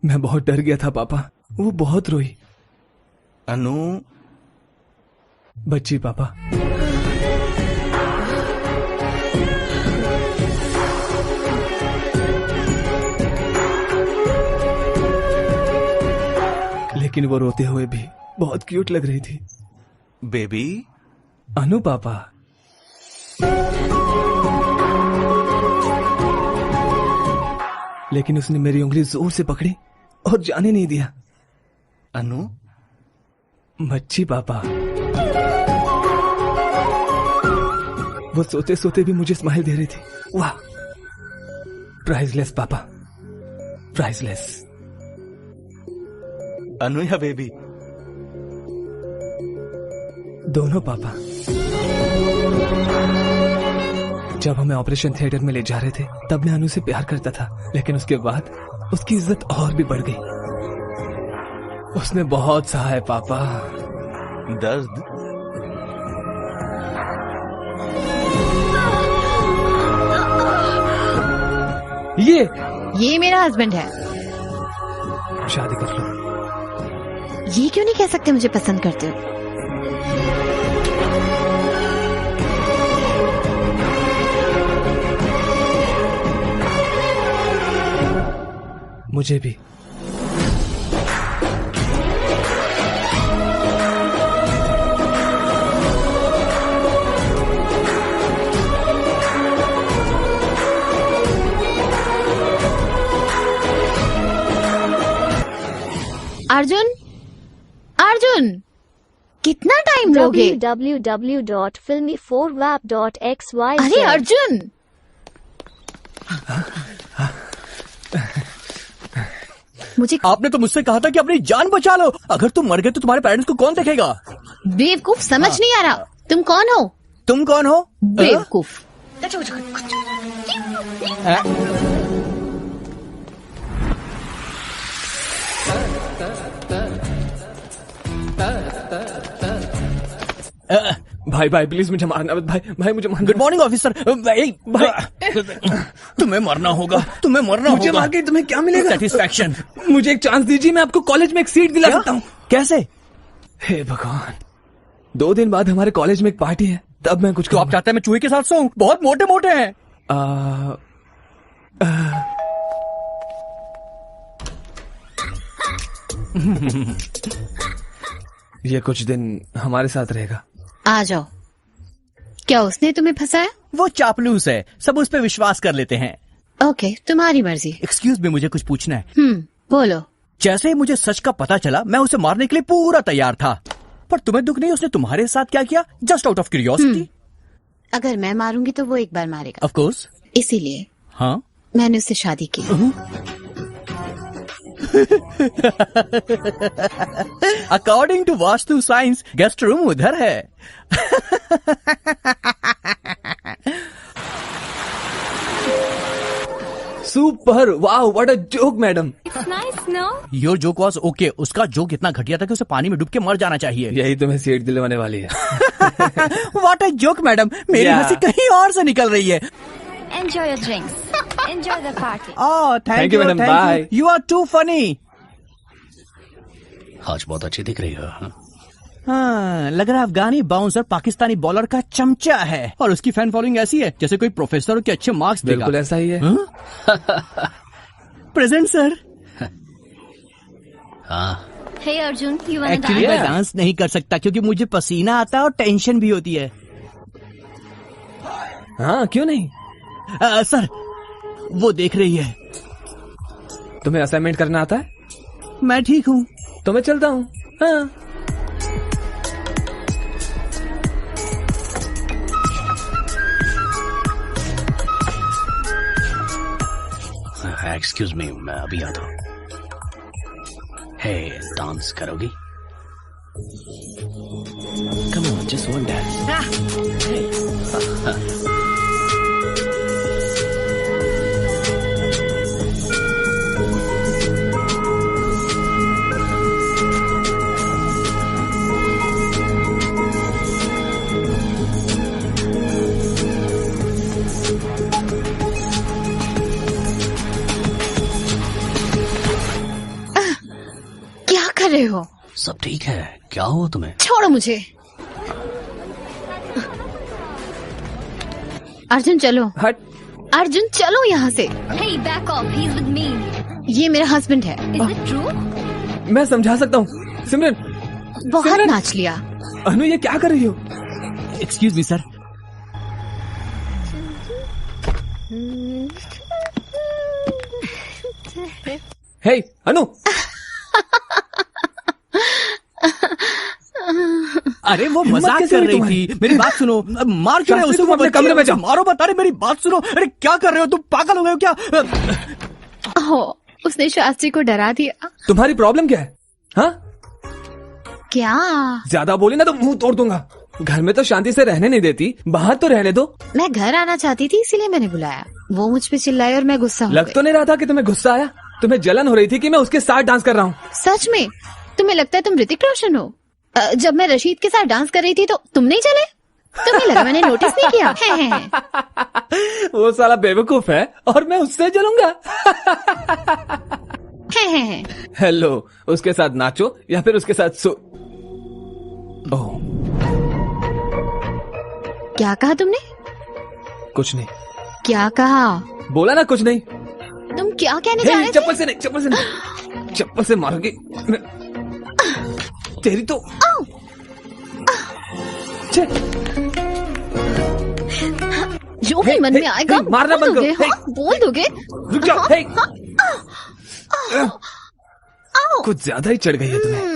Speaker 3: मैं बहुत डर गया था पापा। वो बहुत रोई।
Speaker 5: अनु,
Speaker 3: बच्ची पापा। लेकिन वो रोते हुए भी बहुत क्यूट लग रही थी।
Speaker 5: बेबी
Speaker 3: अनु पापा। लेकिन उसने मेरी उंगली जोर से पकड़ी और जाने नहीं दिया।
Speaker 5: अनु
Speaker 3: बच्ची पापा। वो सोते सोते भी मुझे स्माइल दे रही थी। वाह, प्राइसलेस पापा, प्राइसलेस।
Speaker 5: अनु या बेबी?
Speaker 3: दोनों पापा। जब हमें ऑपरेशन थिएटर में ले जा रहे थे तब मैं अनु से प्यार करता था, लेकिन उसके बाद उसकी इज्जत और भी बढ़ गई। उसने बहुत सहा है पापा।
Speaker 5: दर्द?
Speaker 8: ये मेरा हस्बैंड है।
Speaker 3: शादी कर लो।
Speaker 8: ये क्यों नहीं कह सकते मुझे पसंद करते हो?
Speaker 3: मुझे भी।
Speaker 8: अर्जुन, अर्जुन, कितना टाइम लोगे?
Speaker 6: www.filmy4wap.xyz।
Speaker 8: अरे अर्जुन, मुझे
Speaker 1: आपने तो मुझसे कहा था कि अपनी जान बचा लो। अगर तुम मर गए तो तुम्हारे पेरेंट्स को कौन देखेगा?
Speaker 8: बेवकूफ, समझ नहीं आ रहा। तुम कौन हो?
Speaker 1: तुम कौन हो?
Speaker 8: बेवकूफ।
Speaker 3: भाई भाई प्लीज मुझे मारना मत। भाई मुझे मारना।
Speaker 1: Good morning officer. भाई तुम्हें मरना होगा, तुम्हें मरना होगा।
Speaker 3: मुझे मार के तुम्हें क्या मिलेगा?
Speaker 1: सेटिस्फैक्शन।
Speaker 3: मुझे एक चांस दीजिए, मैं आपको कॉलेज में एक सीट दिला सकता हूँ।
Speaker 1: कैसे?
Speaker 3: हे भगवान, 2 दिन बाद हमारे कॉलेज में एक पार्टी है, तब मैं कुछ।
Speaker 1: तो आप चाहते हैं मैं चूहे के साथ सोऊं? बहुत मोटे मोटे हैं।
Speaker 3: ये कुछ दिन हमारे साथ रहेगा।
Speaker 8: आ जाओ। क्या उसने तुम्हें फंसाया?
Speaker 1: वो चापलूस है, सब उस पे विश्वास कर लेते हैं।
Speaker 8: ओके, तुम्हारी मर्जी।
Speaker 1: एक्सक्यूज मी, मुझे कुछ पूछना है।
Speaker 8: बोलो।
Speaker 1: जैसे ही मुझे सच का पता चला मैं उसे मारने के लिए पूरा तैयार था, पर तुम्हें दुख नहीं उसने तुम्हारे साथ क्या किया? Just out of curiosity.
Speaker 8: अगर मैं मारूंगी तो वो एक बार मारेगा।
Speaker 1: Of course.
Speaker 8: इसीलिए
Speaker 1: हाँ,
Speaker 8: मैंने उससे शादी की।
Speaker 1: According to vastu science guest room उधर है।
Speaker 3: Super, wow, what a joke madam.
Speaker 1: Your joke was okay. उसका जोक इतना घटिया था कि उसे पानी में डूब के मर जाना चाहिए।
Speaker 3: यही तुम्हें सीट दिलवाने वाली है।
Speaker 1: What a joke madam. मेरी हंसी कहीं और से निकल रही है।
Speaker 6: Enjoy your drinks. Enjoy the party.
Speaker 1: Oh, thank you,
Speaker 3: madam.
Speaker 1: thank
Speaker 3: Bye.
Speaker 1: you. You are too funny.
Speaker 9: आज बहुत अच्छी दिख रही हो।
Speaker 1: हाँ, लग रहा है अफगानी बाउंसर पाकिस्तानी बॉलर का चमचा है और उसकी फैन फॉलोइंग ऐसी है जैसे कोई प्रोफेसर के अच्छे मार्क्स देगा।
Speaker 3: बिल्कुल ऐसा ही है।
Speaker 1: Present sir.
Speaker 9: हाँ,
Speaker 10: हे अर्जुन, यू वांट
Speaker 1: एक्चुअली मैं डांस नहीं कर सकता क्योंकि मुझे पसीना आता है और टेंशन भी होती है।
Speaker 3: हाँ, क्यों नहीं?
Speaker 1: सर, वो देख रही है।
Speaker 3: तुम्हें असाइनमेंट करना आता है?
Speaker 1: मैं ठीक हूँ।
Speaker 3: तो मैं चलता हूँ। हाँ।
Speaker 9: एक्सक्यूज मी, मैं अभी आता हूँ। हे, डांस करोगी?
Speaker 3: Come on, just one dance.
Speaker 8: क्या कर रहे हो?
Speaker 9: सब ठीक है? क्या हुआ तुम्हें?
Speaker 8: छोड़ो मुझे। अर्जुन चलो।
Speaker 3: हट।
Speaker 8: अर्जुन चलो यहाँ से।
Speaker 10: Hey, back off. He's with me.
Speaker 8: ये मेरा हस्बैंड है।
Speaker 10: Is it true?
Speaker 3: मैं समझा सकता हूँ। सिमरन
Speaker 8: बहुत
Speaker 3: सिमरन!
Speaker 8: नाच लिया।
Speaker 3: अनु ये क्या कर रही हो?
Speaker 1: Excuse me sir.
Speaker 3: हे अनु,
Speaker 1: अरे वो
Speaker 3: हिम्मत
Speaker 1: मजाक
Speaker 3: कैसे
Speaker 1: कर
Speaker 3: हुई
Speaker 1: रही
Speaker 3: तुम्हारी?
Speaker 1: थी। मेरी बात सुनो। मार क्यों रहे हो
Speaker 3: शास्त्री,
Speaker 1: उसको?
Speaker 3: तुम अपने कमरे में जाओ।
Speaker 1: मारो मत। अरे मेरी बात सुनो। अरे क्या कर रहे हो तुम? पागल हो गए हो क्या?
Speaker 8: हो, उसने शास्त्री को डरा दिया।
Speaker 3: तुम्हारी प्रॉब्लम क्या है? हाँ,
Speaker 8: क्या?
Speaker 3: ज्यादा बोली ना तो मुंह तोड़ दूंगा। घर में तो शांति से रहने नहीं देती, बाहर तो रहने दो।
Speaker 8: मैं घर आना चाहती थी इसीलिए मैंने बुलाया। वो मुझ पे चिल्लाए और मैं गुस्सा हो
Speaker 3: लग
Speaker 8: गई।
Speaker 3: तो नहीं रहा था कि तुम्हें गुस्सा आया। तुम्हें जलन हो रही थी कि मैं उसके साथ डांस कर रहा हूँ।
Speaker 8: सच में? तुम्हें लगता है तुम ऋतिक रोशन हो? जब मैं रशीद के साथ डांस कर रही थी तो तुम नहीं चले? तुम्हें लगा मैंने नोटिस नहीं किया? है।
Speaker 3: वो साला बेवकूफ है और मैं उससे जलूंगा।
Speaker 8: है।
Speaker 3: हेलो, उसके साथ नाचो या फिर उसके साथ सो। ओह,
Speaker 8: क्या कहा तुमने?
Speaker 3: कुछ नहीं।
Speaker 8: क्या कहा?
Speaker 3: बोला ना कुछ नहीं।
Speaker 8: तुम क्या कहने जा रहे थे?
Speaker 3: चप्पल से नहीं, चप्पल से नहीं, चप्पल से मारोगे तेरी तो। छे।
Speaker 8: जो भी मन में आएगा
Speaker 3: मारना बंद
Speaker 8: बोल दोगे,
Speaker 3: करो।
Speaker 8: हाँ? बोल दोगे?
Speaker 3: रुक जाओ। हे। कुछ ज्यादा ही चढ़ गई है तुम्हें।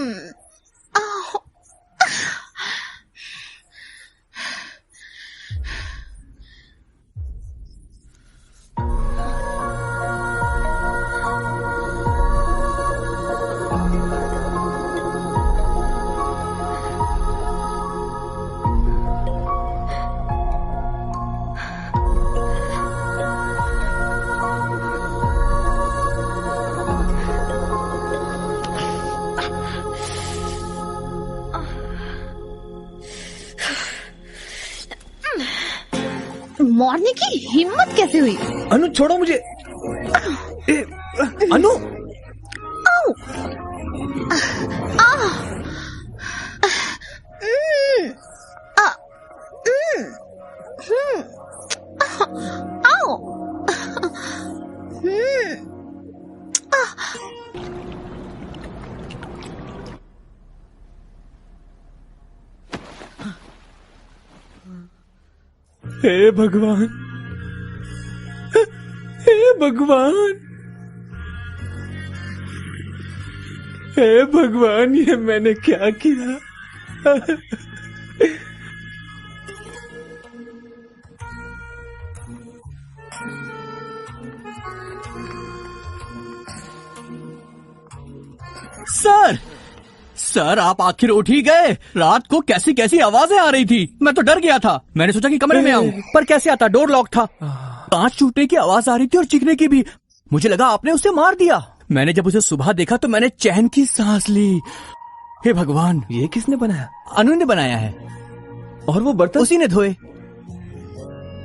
Speaker 8: मारने की हिम्मत कैसे हुई?
Speaker 3: अनु छोड़ो मुझे। अनु, हे भगवान, हे भगवान, हे भगवान, ये मैंने क्या किया?
Speaker 1: सर आप आखिर उठ ही गए। रात को कैसी कैसी आवाजें आ रही थी। मैं तो डर गया था। मैंने सोचा कि कमरे में आऊं, पर कैसे आता? डोर लॉक था। कांच टूटने की आवाज आ रही थी और चीखने की भी। मुझे लगा आपने उसे मार दिया। मैंने जब उसे सुबह देखा तो मैंने चैन की सांस ली। हे भगवान,
Speaker 3: ये किसने बनाया?
Speaker 1: अनु ने बनाया है।
Speaker 3: और वो बर्तन
Speaker 1: उसी ने धोए।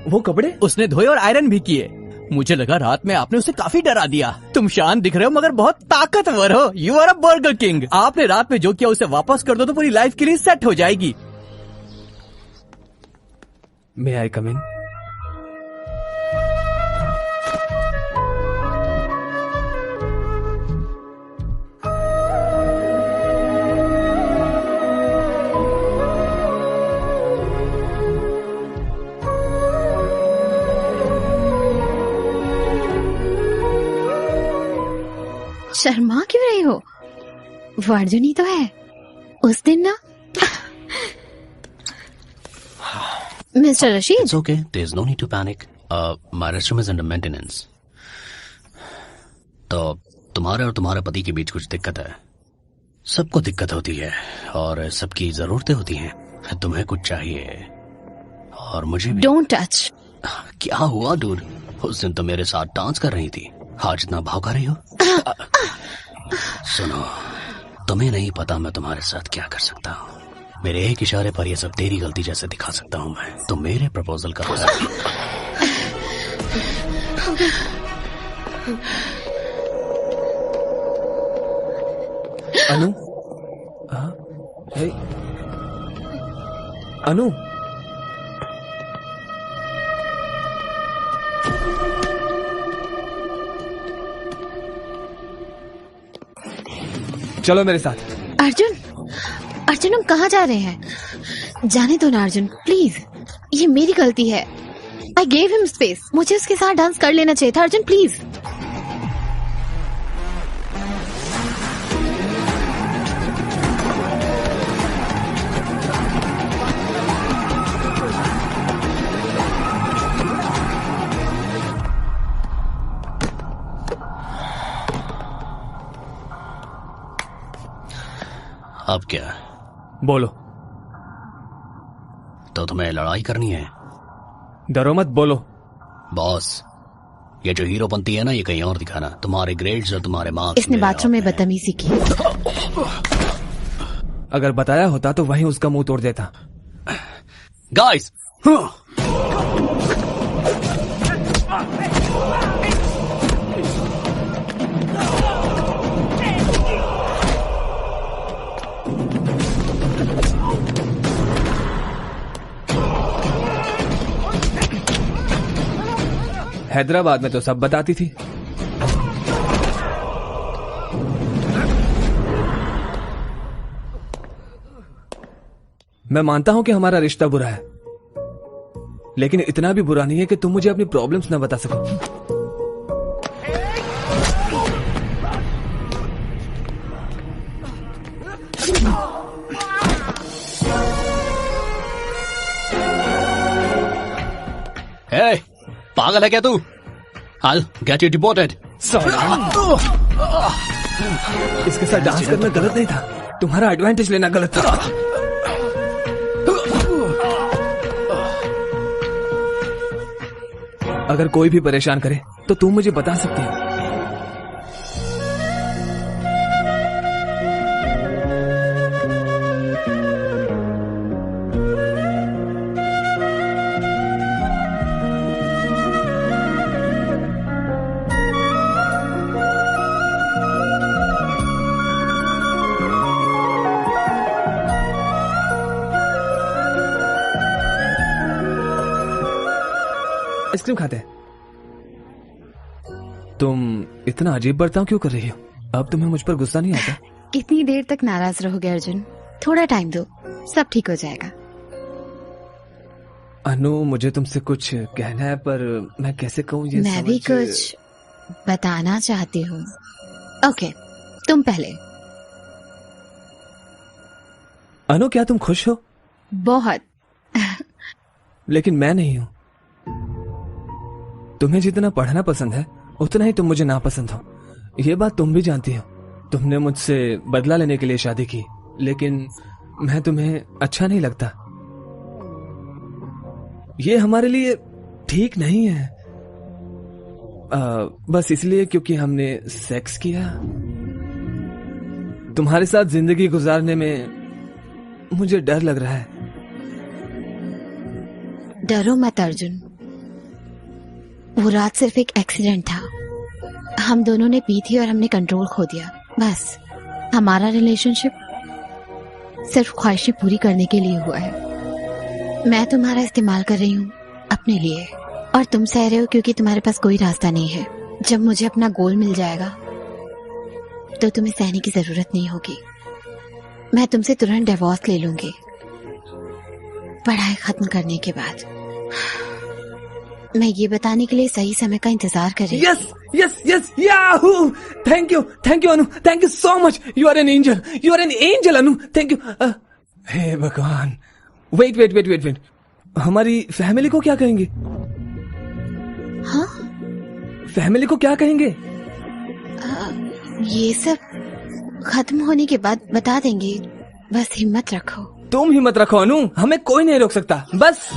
Speaker 3: वो कपड़े
Speaker 1: उसने धोए और आयरन भी किए। मुझे लगा रात में आपने उसे काफी डरा दिया। तुम शांत दिख रहे हो मगर बहुत ताकतवर हो। You are a burger king. आपने रात में जो किया उसे वापस कर दो तो पूरी लाइफ के लिए सेट हो जाएगी।
Speaker 3: मे आई कम इन?
Speaker 8: शर्मा क्यों रही हो? वर्जुनी तो है। उस दिन ना mister Rashid.
Speaker 9: It's okay. There's no need to panic. My restroom is under maintenance. तो तुम्हारे और तुम्हारे पति के बीच कुछ दिक्कत है। सबको दिक्कत होती है और सबकी जरूरतें होती हैं। तुम्हें कुछ चाहिए और मुझे भी।
Speaker 8: Don't touch.
Speaker 9: क्या हुआ डूड? उस दिन तो मेरे साथ डांस कर रही थी, आज इतना भौंका रही हो। सुनो, तुम्हें नहीं पता मैं तुम्हारे साथ क्या कर सकता हूँ। मेरे एक इशारे पर ये सब तेरी गलती जैसे दिखा सकता हूँ मैं। तो मेरे प्रपोजल का
Speaker 3: अनु, हे, अनु, चलो मेरे साथ।
Speaker 8: अर्जुन, अर्जुन हम कहाँ जा रहे हैं? जाने दो ना अर्जुन, प्लीज। ये मेरी गलती है। I gave him space. मुझे उसके साथ डांस कर लेना चाहिए था। अर्जुन प्लीज।
Speaker 9: अब क्या?
Speaker 3: बोलो।
Speaker 9: तो तुम्हें लड़ाई करनी है?
Speaker 3: डरो मत, बोलो।
Speaker 9: बॉस, ये जो हीरोपंती है ना, ये कहीं और दिखाना। तुम्हारे ग्रेड्स और तुम्हारे मार्क्स
Speaker 8: इसने बाथरूम में बदतमीजी की।
Speaker 3: अगर बताया होता तो वहीं उसका मुंह तोड़ देता।
Speaker 9: गाइस,
Speaker 3: हैदराबाद में तो सब बताती थी। मैं मानता हूं कि हमारा रिश्ता बुरा है, लेकिन इतना भी बुरा नहीं है कि तुम मुझे अपनी प्रॉब्लम्स ना बता सको।
Speaker 9: हे, पागल है क्या तू? I'll get you deported.
Speaker 3: इसके साथ डांस करना गलत नहीं था, तुम्हारा एडवांटेज लेना गलत था। अगर कोई भी परेशान करे तो तुम मुझे बता सकती हो। आइसक्रीम खाते हैं। तुम इतना अजीब बर्ताव क्यों कर रही हो? अब तुम्हें मुझ पर गुस्सा नहीं आता?
Speaker 8: कितनी देर तक नाराज रहोगे अर्जुन? थोड़ा टाइम दो, सब ठीक हो जाएगा।
Speaker 3: अनु, मुझे तुमसे कुछ कहना है, पर मैं कैसे कहूँ ये
Speaker 8: मैं भी कुछ बताना चाहती हूँ। ओके, तुम पहले।
Speaker 3: अनु, क्या तुम खुश हो?
Speaker 8: बहुत।
Speaker 3: लेकिन मैं नहीं हूँ। तुम्हें जितना पढ़ना पसंद है उतना ही तुम मुझे नापसंद हो। ये बात तुम भी जानती हो। तुमने मुझसे बदला लेने के लिए शादी की, लेकिन मैं तुम्हें अच्छा नहीं लगता। ये हमारे लिए ठीक नहीं है। बस इसलिए क्योंकि हमने सेक्स किया। तुम्हारे साथ जिंदगी गुजारने में मुझे डर लग रहा है।
Speaker 8: डरो मत अर्जुन, वो रात सिर्फ एक एक्सीडेंट था। हम दोनों ने पी थी और हमने कंट्रोल खो दिया। बस हमारा रिलेशनशिप सिर्फ ख्वाहिशें पूरी करने के लिए हुआ है। मैं तुम्हारा इस्तेमाल कर रही हूँ अपने लिए, और तुम सह रहे हो क्योंकि तुम्हारे पास कोई रास्ता नहीं है। जब मुझे अपना गोल मिल जाएगा तो तुम्हें सहने की जरूरत नहीं होगी। मैं तुमसे तुरंत डिवोर्स ले लूंगी, पढ़ाई खत्म करने के बाद। मैं ये बताने के लिए सही समय का इंतजार कर रही हूँ।
Speaker 3: Yes yes yes, yahoo! Thank you Anu, thank you so much. You are an angel, you are an angel Anu, thank you. हे भगवान, wait wait wait wait wait, हमारी फैमिली को क्या कहेंगे?
Speaker 8: हाँ,
Speaker 3: फैमिली को क्या कहेंगे?
Speaker 8: ये सब खत्म होने के बाद बता देंगे। बस हिम्मत रखो।
Speaker 3: तुम हिम्मत रखो अनु, हमें कोई नहीं रोक सकता। बस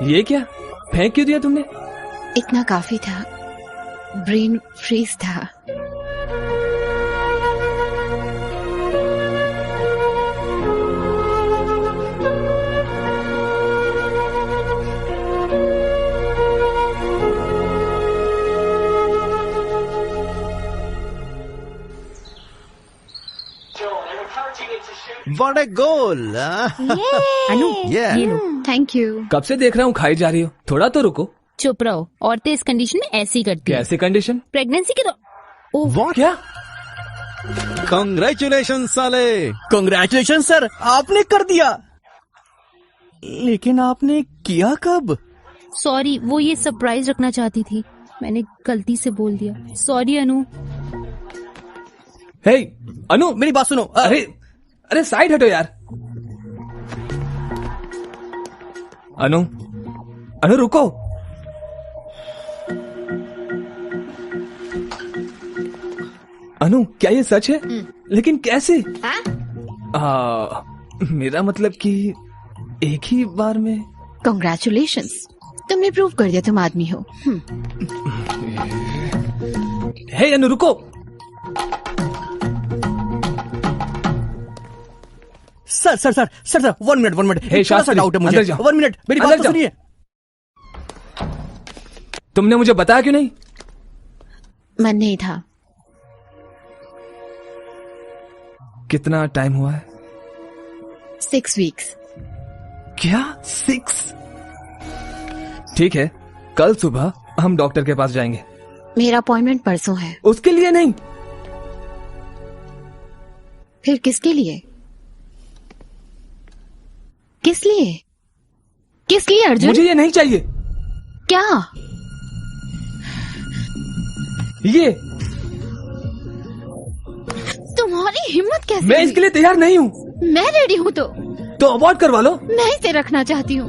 Speaker 3: ये क्या फेंक क्यों दिया तुमने?
Speaker 8: इतना काफी था, ब्रेन फ्रीज था।
Speaker 4: What a goal!
Speaker 7: Anu,
Speaker 4: Yeah.
Speaker 7: ये लो।
Speaker 8: Thank you.
Speaker 3: कब से देख रहा हूँ खाई जा रही हो, थोड़ा तो रुको।
Speaker 7: चुप रहो, औरतें इस कंडीशन में ऐसे ही करती हैं।
Speaker 3: कैसी कंडीशन?
Speaker 7: प्रेगनेंसी के
Speaker 4: व्हाट?
Speaker 3: क्या?
Speaker 4: कांग्रेचुलेशन साले।
Speaker 1: कांग्रेचुलेशन सर, आपने कर दिया। लेकिन आपने किया कब?
Speaker 7: सॉरी, वो ये सरप्राइज रखना चाहती थी, मैंने गलती से बोल दिया। सॉरी अनु।
Speaker 3: हे अनु,
Speaker 1: मेरी बात सुनो।
Speaker 3: अरे अरे साइड हटो यार। अनु, अनु रुको। अनु, क्या ये सच है? लेकिन कैसे? मेरा मतलब कि एक ही बार में।
Speaker 8: कांग्रेचुलेशंस, तुमने प्रूव कर दिया तुम आदमी हो।
Speaker 3: हे अनु रुको।
Speaker 1: Sir sir sir sir sir 1 मिनट।
Speaker 3: हे शास्त्री,
Speaker 1: डाउट है मुझे।
Speaker 3: अंदर जाओ।
Speaker 1: 1 मिनट, मेरी
Speaker 3: अंदर
Speaker 1: बात तो
Speaker 3: जाओ।
Speaker 1: सुनिए।
Speaker 3: तुमने मुझे बताया क्यों नहीं?
Speaker 8: मन नहीं था।
Speaker 3: कितना टाइम हुआ है?
Speaker 8: 6 वीक्स।
Speaker 3: क्या 6? ठीक है, कल सुबह हम डॉक्टर के पास जाएंगे।
Speaker 8: मेरा अपॉइंटमेंट परसों है।
Speaker 3: उसके लिए नहीं।
Speaker 8: फिर किसके लिए? किस लिए? किस लिए अर्जुन?
Speaker 3: मुझे ये नहीं चाहिए।
Speaker 8: क्या?
Speaker 3: ये
Speaker 8: तुम्हारी हिम्मत कैसे?
Speaker 3: मैं इसके लिए तैयार नहीं हूँ।
Speaker 8: मैं रेडी हूँ
Speaker 3: तो अबॉर्ट करवा लो।
Speaker 8: मैं इसे रखना चाहती हूँ।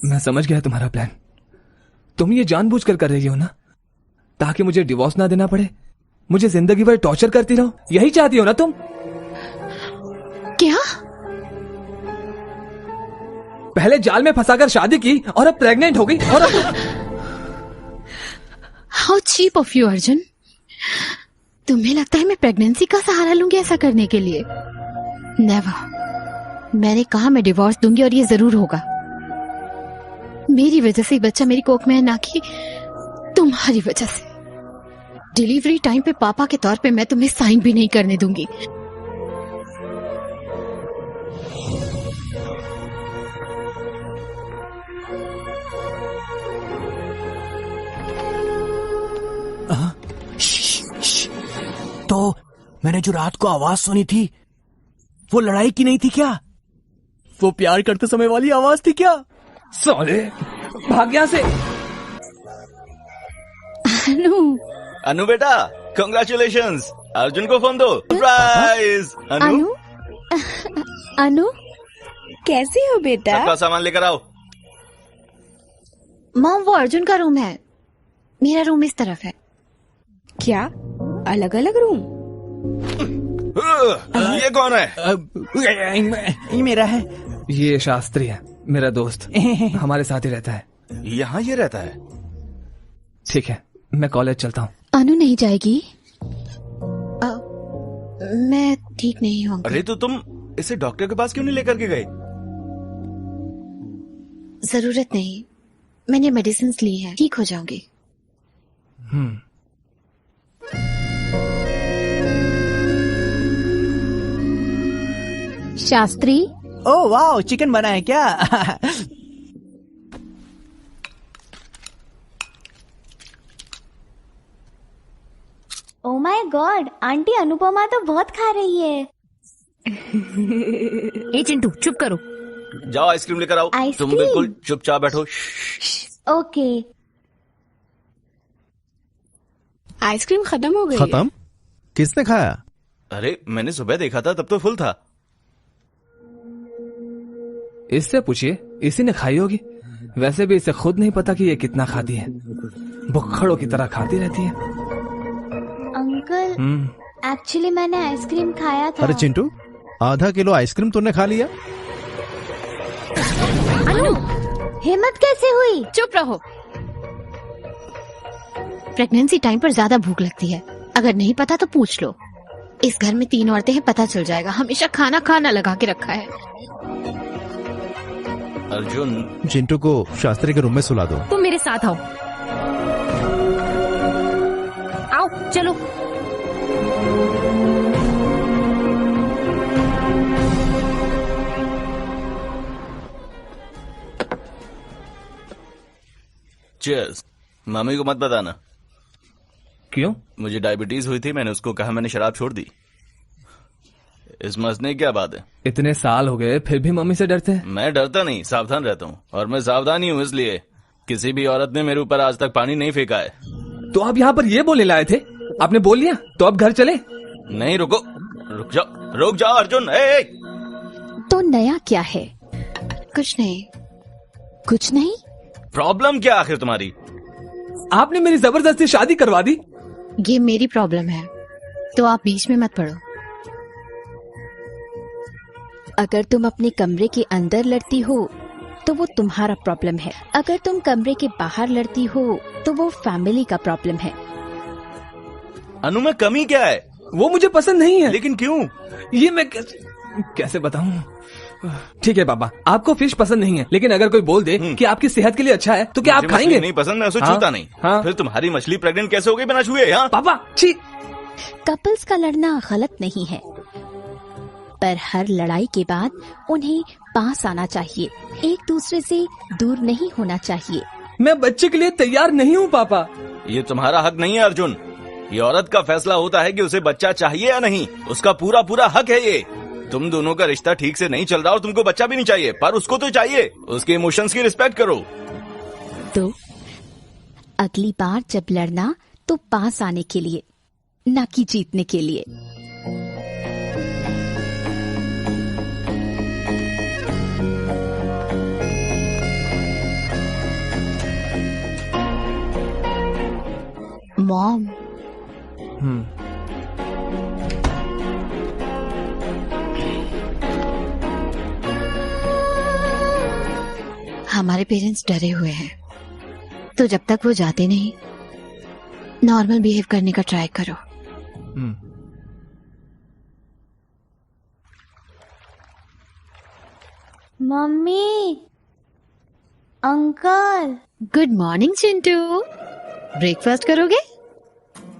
Speaker 3: मैं समझ गया तुम्हारा प्लान। तुम ये जानबूझकर कर रही हो ना, ताकि मुझे डिवोर्स ना देना पड़े, मुझे जिंदगी भर टॉर्चर करती रहो। यही चाहती हो ना तुम?
Speaker 8: क्या?
Speaker 3: पहले जाल में फंसाकर शादी की और अब प्रेग्नेंट हो गई और अब...
Speaker 8: how cheap of you Arjun. तुम्हें लगता है मैं प्रेगनेंसी का सहारा लूंगी ऐसा करने के लिए? नेवर। मैंने कहा मैं डिवोर्स दूंगी और ये जरूर होगा। मेरी वजह से बच्चा मेरी कोख में है, ना कि तुम्हारी वजह से। डिलीवरी टाइम पे पापा के तौर पे मैं तुम्हें साइन भी नहीं करने दूंगी।
Speaker 1: तो मैंने जो रात को आवाज सुनी थी, वो लड़ाई की नहीं थी क्या? वो प्यार करते समय वाली आवाज थी क्या?
Speaker 3: साले, भाग यहाँ से।
Speaker 5: अनु बेटा, कांग्रेचुलेशंस। अर्जुन को फोन दो। सरप्राइज। अनु,
Speaker 10: अनु कैसी हो बेटा?
Speaker 5: सबका सामान लेकर आओ।
Speaker 8: मॉम, वो अर्जुन का रूम है, मेरा रूम इस तरफ है।
Speaker 10: क्या अलग अलग रूम?
Speaker 5: ये कौन है?
Speaker 1: ये मेरा है।
Speaker 3: ये शास्त्री है, मेरा दोस्त। हमारे साथ ही रहता है।
Speaker 5: यहाँ ये रहता है?
Speaker 3: ठीक है, मैं कॉलेज चलता हूँ।
Speaker 10: अनु नहीं जाएगी?
Speaker 8: मैं ठीक नहीं हूँ।
Speaker 5: अरे तो तुम इसे डॉक्टर के पास क्यों नहीं लेकर के गए?
Speaker 8: जरूरत नहीं, मैंने मेडिसिन ली है, ठीक हो जाऊंगी।
Speaker 10: शास्त्री,
Speaker 1: ओह वाह, चिकन बना है क्या?
Speaker 6: Oh my God, aunty Anupama तो बहुत खा रही है।
Speaker 7: ए चिंटू, चुप करो।
Speaker 5: जाओ आइसक्रीम लेकर आओ। तुम
Speaker 6: आइसक्रीम?
Speaker 5: बिल्कुल चुपचाप बैठो।
Speaker 6: ओके।
Speaker 10: आइसक्रीम खत्म हो गई है।
Speaker 4: खत्म? किसने खाया?
Speaker 5: अरे मैंने सुबह देखा था, तब तो फुल था।
Speaker 3: इससे पूछिए, इसी ने खाई होगी। वैसे भी इसे खुद नहीं पता कि ये कितना खाती है, भुक्खड़ों की तरह खाती रहती है।
Speaker 6: अंकल, एक्चुअली मैंने आइसक्रीम खाया था।
Speaker 4: अरे चिंटू, आधा किलो आइसक्रीम तूने खा लिया?
Speaker 6: अनु, हिम्मत कैसे हुई?
Speaker 8: चुप रहो। प्रेगनेंसी टाइम पर ज्यादा भूख लगती है, अगर नहीं पता तो पूछ लो। इस घर में 3 औरतें हैं, पता चल जाएगा। हमेशा खाना खाना लगा के रखा है।
Speaker 5: अर्जुन,
Speaker 4: चिंटू को शास्त्री के रूम में सुला दो।
Speaker 7: तुम मेरे साथ आओ। आओ चलो।
Speaker 5: चीयर्स। मम्मी को मत बताना।
Speaker 3: क्यों?
Speaker 5: मुझे डायबिटीज हुई थी, मैंने उसको कहा मैंने शराब छोड़ दी। इस मसने क्या बात है?
Speaker 3: इतने साल हो गए फिर भी मम्मी से डरते हैं?
Speaker 5: मैं डरता नहीं, सावधान रहता हूँ, और मैं सावधान ही हूँ इसलिए किसी भी औरत ने मेरे ऊपर आज तक पानी नहीं फेंका है।
Speaker 3: तो आप यहाँ पर ये बोलने लाए थे? आपने बोल लिया तो अब घर चले?
Speaker 5: नहीं, रुको, रुक जाओ अर्जुन। ए!
Speaker 10: तो नया क्या है?
Speaker 8: कुछ नहीं।
Speaker 10: कुछ नहीं?
Speaker 5: प्रॉब्लम क्या आखिर तुम्हारी?
Speaker 3: आपने मेरी जबरदस्ती शादी करवा दी।
Speaker 8: ये मेरी प्रॉब्लम है, तो आप बीच में मत पड़ो।
Speaker 10: अगर तुम अपने कमरे के अंदर लड़ती हो तो वो तुम्हारा प्रॉब्लम है। अगर तुम कमरे के बाहर लड़ती हो तो वो फैमिली का प्रॉब्लम है।
Speaker 5: अनु में कमी क्या है?
Speaker 3: वो मुझे पसंद नहीं है।
Speaker 5: लेकिन क्यों?
Speaker 3: ये मैं कैसे बताऊं? ठीक है पापा, आपको फिश पसंद नहीं है, लेकिन अगर कोई बोल दे कि आपकी सेहत के लिए अच्छा है तो क्या आप
Speaker 5: मुझे
Speaker 3: खाएंगे?
Speaker 5: मछली नहीं पसंद, मैं उसे छूता नहीं।
Speaker 3: हाँ?
Speaker 5: फिर तुम्हारी मछली प्रेग्नेंट कैसे हो गई बिना छुए? हाँ?
Speaker 3: पापा छी।
Speaker 10: कपल्स का लड़ना गलत नहीं है, पर हर लड़ाई के बाद उन्हें पास आना चाहिए, एक दूसरे से दूर नहीं होना चाहिए।
Speaker 3: मैं बच्चे के लिए तैयार नहीं हूँ पापा।
Speaker 5: ये तुम्हारा हक नहीं है अर्जुन। ये औरत का फैसला होता है कि उसे बच्चा चाहिए या नहीं, उसका पूरा पूरा हक है ये। तुम दोनों का रिश्ता ठीक से नहीं चल रहा और तुमको बच्चा भी नहीं चाहिए, पर उसको तो चाहिए। उसके इमोशंस की रिस्पेक्ट करो।
Speaker 10: तो अगली बार जब लड़ना तो पास आने के लिए, ना कि जीतने के लिए।
Speaker 8: मॉम, हमारे पेरेंट्स डरे हुए हैं, तो जब तक वो जाते नहीं, नॉर्मल बिहेव करने का ट्राई करो।
Speaker 6: Mummy, uncle.
Speaker 8: Good morning Chintu, breakfast करोगे?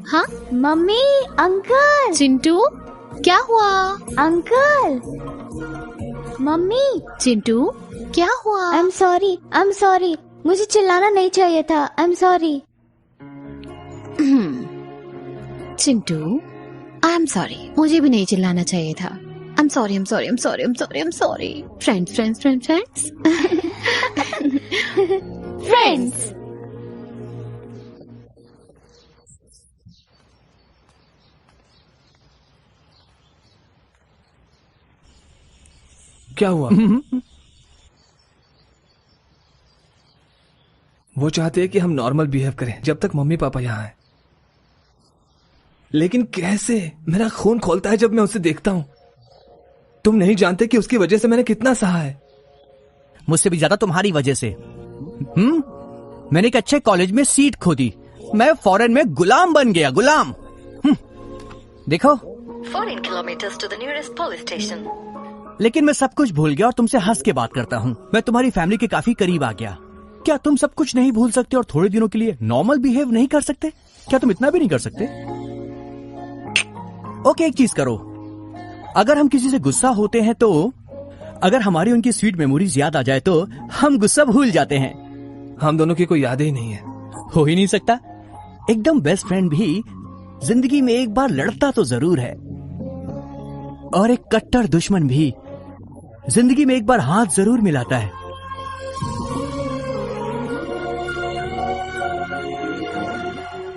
Speaker 8: हाँ
Speaker 6: मम्मी, अंकल।
Speaker 8: चिंटू, क्या हुआ?
Speaker 6: Uncle, mummy.
Speaker 8: चिंटू, क्या हुआ?
Speaker 6: आई एम सॉरी, मुझे चिल्लाना नहीं चाहिए था। I am sorry.
Speaker 8: Chintu, I am sorry, मुझे भी नहीं चिल्लाना चाहिए था। I am sorry, I am sorry, I am sorry, I am sorry, I am sorry. Friends friends friends friends
Speaker 6: friends.
Speaker 3: क्या हुआ? वो चाहते हैं कि हम नॉर्मल बिहेव करें जब तक मम्मी पापा यहाँ हैं। लेकिन कैसे? मेरा खून खोलता है जब मैं उसे देखता हूँ। तुम नहीं जानते कि उसकी वजह से मैंने कितना सहा है।
Speaker 1: मुझसे भी ज्यादा तुम्हारी वजह से। मैंने एक अच्छे कॉलेज में सीट खो दी, मैं फॉरेन में गुलाम बन गया, गुलाम। देखो,
Speaker 11: 14 kilometers to the nearest police station.
Speaker 1: लेकिन मैं सब कुछ भूल गया और तुमसे हंस के बात करता हूँ। मैं तुम्हारी फैमिली के काफी करीब आ गया। क्या तुम सब कुछ नहीं भूल सकते और थोड़े दिनों के लिए नॉर्मल बिहेव नहीं कर सकते? क्या तुम इतना भी नहीं कर सकते? ओके, एक चीज करो, अगर हम किसी से गुस्सा होते हैं तो अगर हमारी उनकी स्वीट मेमोरीज याद आ जाए तो हम गुस्सा भूल जाते हैं।
Speaker 3: हम दोनों की कोई यादें ही नहीं है।
Speaker 1: हो ही नहीं सकता। एकदम बेस्ट फ्रेंड भी जिंदगी में एक बार लड़ता तो जरूर है, और एक कट्टर दुश्मन भी जिंदगी में एक बार हाथ जरूर मिलाता है।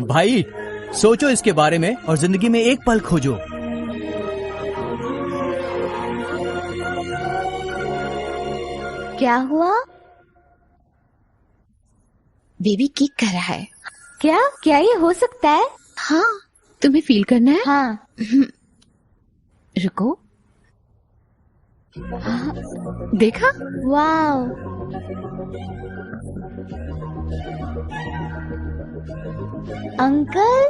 Speaker 1: भाई, सोचो इसके बारे में और जिंदगी में एक पल खोजो।
Speaker 6: क्या हुआ?
Speaker 8: बेबी किक कर रहा है।
Speaker 6: क्या ये हो सकता है?
Speaker 8: हाँ, तुम्हें फील करना है?
Speaker 6: हाँ।
Speaker 8: रुको। हाँ, देखा?
Speaker 6: वाव। अंकल,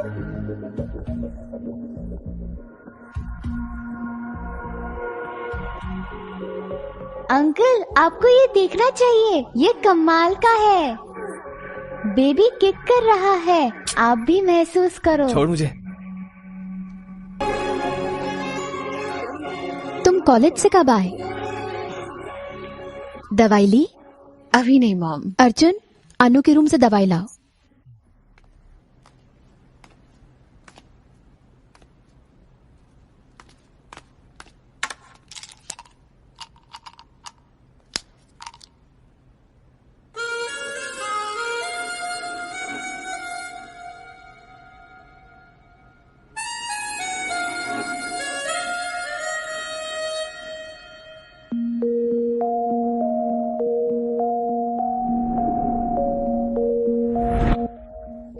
Speaker 6: अंकल आपको ये देखना चाहिए, ये कमाल का है। बेबी किक कर रहा है, आप भी महसूस करो।
Speaker 3: छोड़ मुझे।
Speaker 10: तुम कॉलेज से कब आए? दवाई ली?
Speaker 8: अभी नहीं मॉम।
Speaker 10: अर्जुन, अनु के रूम से दवाई लाओ।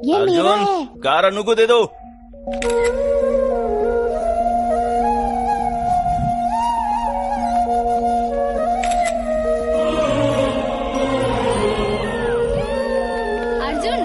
Speaker 6: ये मेरा
Speaker 5: अर्जुन,
Speaker 6: है।
Speaker 5: कार अनु को दे दो।
Speaker 10: अर्जुन,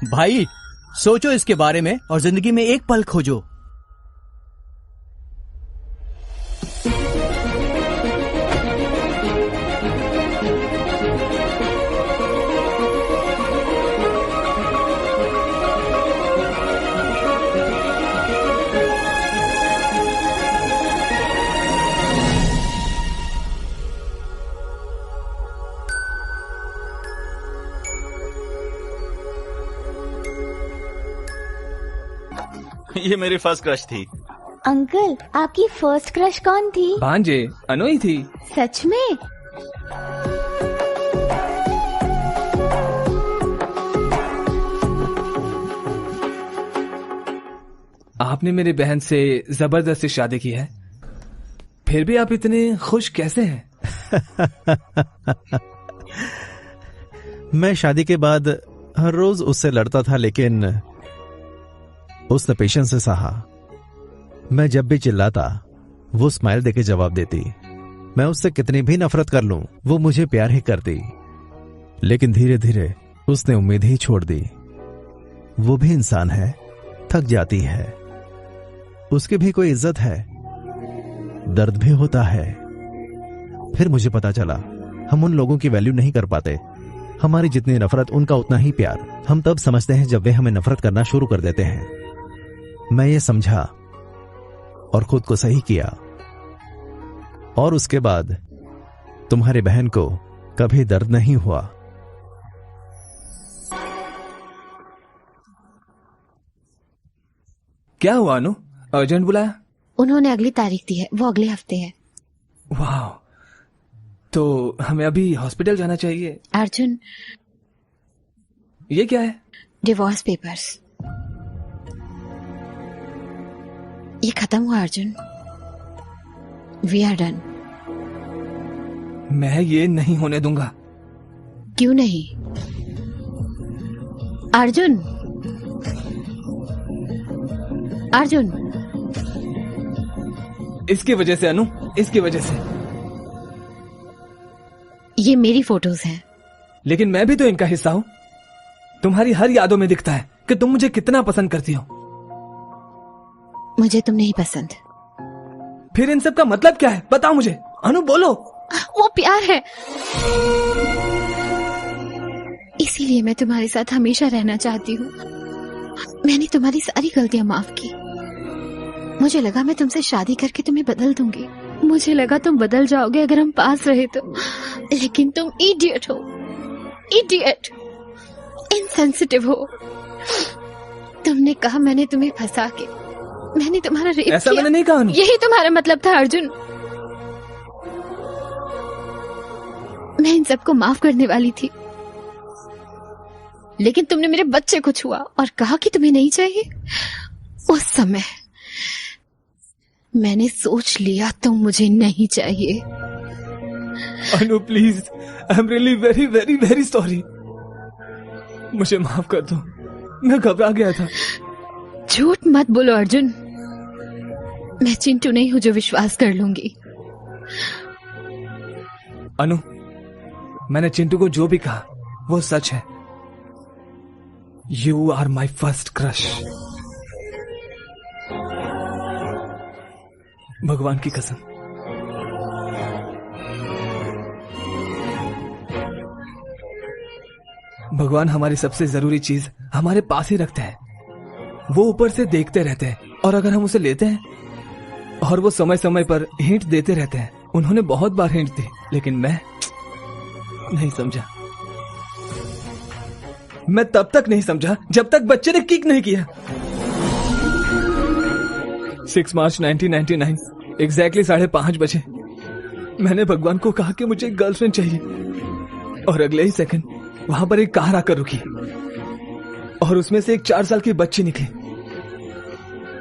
Speaker 1: भाई सोचो इसके बारे में और जिंदगी में एक पल खोजो।
Speaker 5: ये मेरी फर्स्ट क्रश थी।
Speaker 6: अंकल आपकी फर्स्ट क्रश कौन थी?
Speaker 3: भांजे, अनु ही थी।
Speaker 6: सच में?
Speaker 3: आपने मेरी बहन से जबरदस्ती शादी की है, फिर भी आप इतने खुश कैसे हैं?
Speaker 4: मैं शादी के बाद हर रोज उससे लड़ता था, लेकिन उसने पेशेंस से सहा। मैं जब भी चिल्लाता वो स्माइल देके जवाब देती। मैं उससे कितनी भी नफरत कर लूं वो मुझे प्यार ही करती। लेकिन धीरे धीरे उसने उम्मीद ही छोड़ दी। वो भी इंसान है, थक जाती है, उसकी भी कोई इज्जत है, दर्द भी होता है। फिर मुझे पता चला हम उन लोगों की वैल्यू नहीं कर पाते। हमारी जितनी नफरत उनका उतना ही प्यार। हम तब समझते हैं जब वे हमें नफरत करना शुरू कर देते हैं। मैं ये समझा और खुद को सही किया, और उसके बाद तुम्हारी बहन को कभी दर्द नहीं हुआ।
Speaker 3: क्या हुआ अनु, अर्जेंट बुलाया?
Speaker 8: उन्होंने अगली तारीख दी है, वो अगले हफ्ते है।
Speaker 3: वाह, तो हमें अभी हॉस्पिटल जाना चाहिए।
Speaker 8: अर्जुन,
Speaker 3: ये क्या है?
Speaker 8: Divorce papers. ये खत्म हुआ अर्जुन, वी आर डन।
Speaker 3: मैं ये नहीं होने दूंगा।
Speaker 8: क्यों नहीं? अर्जुन, अर्जुन,
Speaker 3: इसकी वजह से अनु, इसकी वजह से।
Speaker 8: ये मेरी फोटोज हैं।
Speaker 3: लेकिन मैं भी तो इनका हिस्सा हूं। तुम्हारी हर यादों में दिखता है कि तुम मुझे कितना पसंद करती हो।
Speaker 8: मुझे तुम नहीं पसंद।
Speaker 3: फिर इन सब का मतलब क्या है? बताओ मुझे। अनु बोलो।
Speaker 8: वो प्यार है, इसीलिए मैं तुम्हारे साथ हमेशा रहना चाहती हूँ। मैंने तुम्हारी सारी गलतियां माफ की। मुझे लगा मैं तुमसे शादी करके तुम्हें बदल दूंगी। मुझे लगा तुम बदल जाओगे अगर हम पास रहे तो, लेकिन तुम इडियट हो, इडियट, इनसेंसिटिव हो। तुमने कहा मैंने तुम्हें फंसा के, मैंने तुम्हारा रेप
Speaker 3: ऐसा
Speaker 8: किया।
Speaker 3: मैंने नहीं कहा।
Speaker 8: यही तुम्हारा मतलब था अर्जुन। मैं इन सबको माफ करने वाली थी, लेकिन तुमने मेरे बच्चे को छुआ और कहा कि तुम्हें नहीं चाहिए। उस समय मैंने सोच लिया तुम मुझे नहीं चाहिए।
Speaker 3: Anu please, I am really very very very sorry. मुझे माफ कर दो, मैं घबरा गया था।
Speaker 8: झूठ मत बोलो अर्जुन, मैं चिंटू नहीं हूं जो विश्वास कर लूंगी।
Speaker 3: अनु, मैंने चिंटू को जो भी कहा वो सच है। You are my first crush. भगवान की कसम। भगवान हमारी सबसे जरूरी चीज हमारे पास ही रखते हैं। वो ऊपर से देखते रहते हैं और अगर हम उसे लेते हैं, और वो समय समय पर हिंट देते रहते हैं। उन्होंने बहुत बार हिंट दी, लेकिन मैं नहीं समझा। मैं तब तक नहीं समझा जब तक बच्चे ने किक नहीं किया। 6 मार्च 1999 एग्जैक्टली 5:30 बजे मैंने भगवान को कहा कि मुझे एक गर्लफ्रेंड चाहिए, और अगले ही सेकंड वहां पर एक कार आकर रुकी और उसमें से एक 4 साल की बच्ची निकली,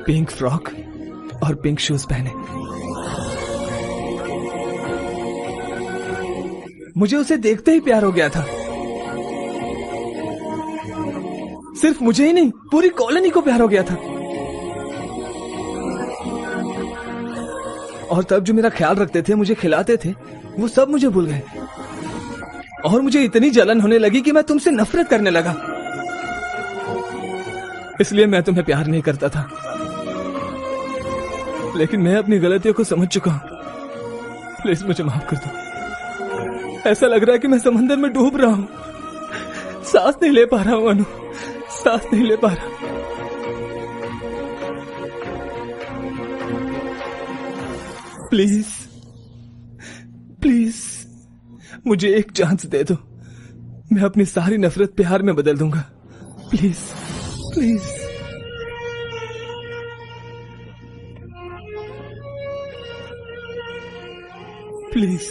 Speaker 3: पिंक फ्रॉक और पिंक शूज पहने। मुझे उसे देखते ही प्यार हो गया था। सिर्फ मुझे ही नहीं, पूरी कॉलोनी को प्यार हो गया था। और तब जो मेरा ख्याल रखते थे, मुझे खिलाते थे, वो सब मुझे भूल गए। और मुझे इतनी जलन होने लगी कि मैं तुमसे नफरत करने लगा। इसलिए मैं तुम्हें प्यार नहीं करता था। लेकिन मैं अपनी गलतियों को समझ चुका हूं। प्लीज मुझे माफ कर दो। ऐसा लग रहा है कि मैं समंदर में डूब रहा हूं। सांस नहीं ले पा रहा हूं अनु, सांस नहीं ले पा रहा। प्लीज प्लीज मुझे एक चांस दे दो। मैं अपनी सारी नफरत प्यार में बदल दूंगा। Please please. प्लीज।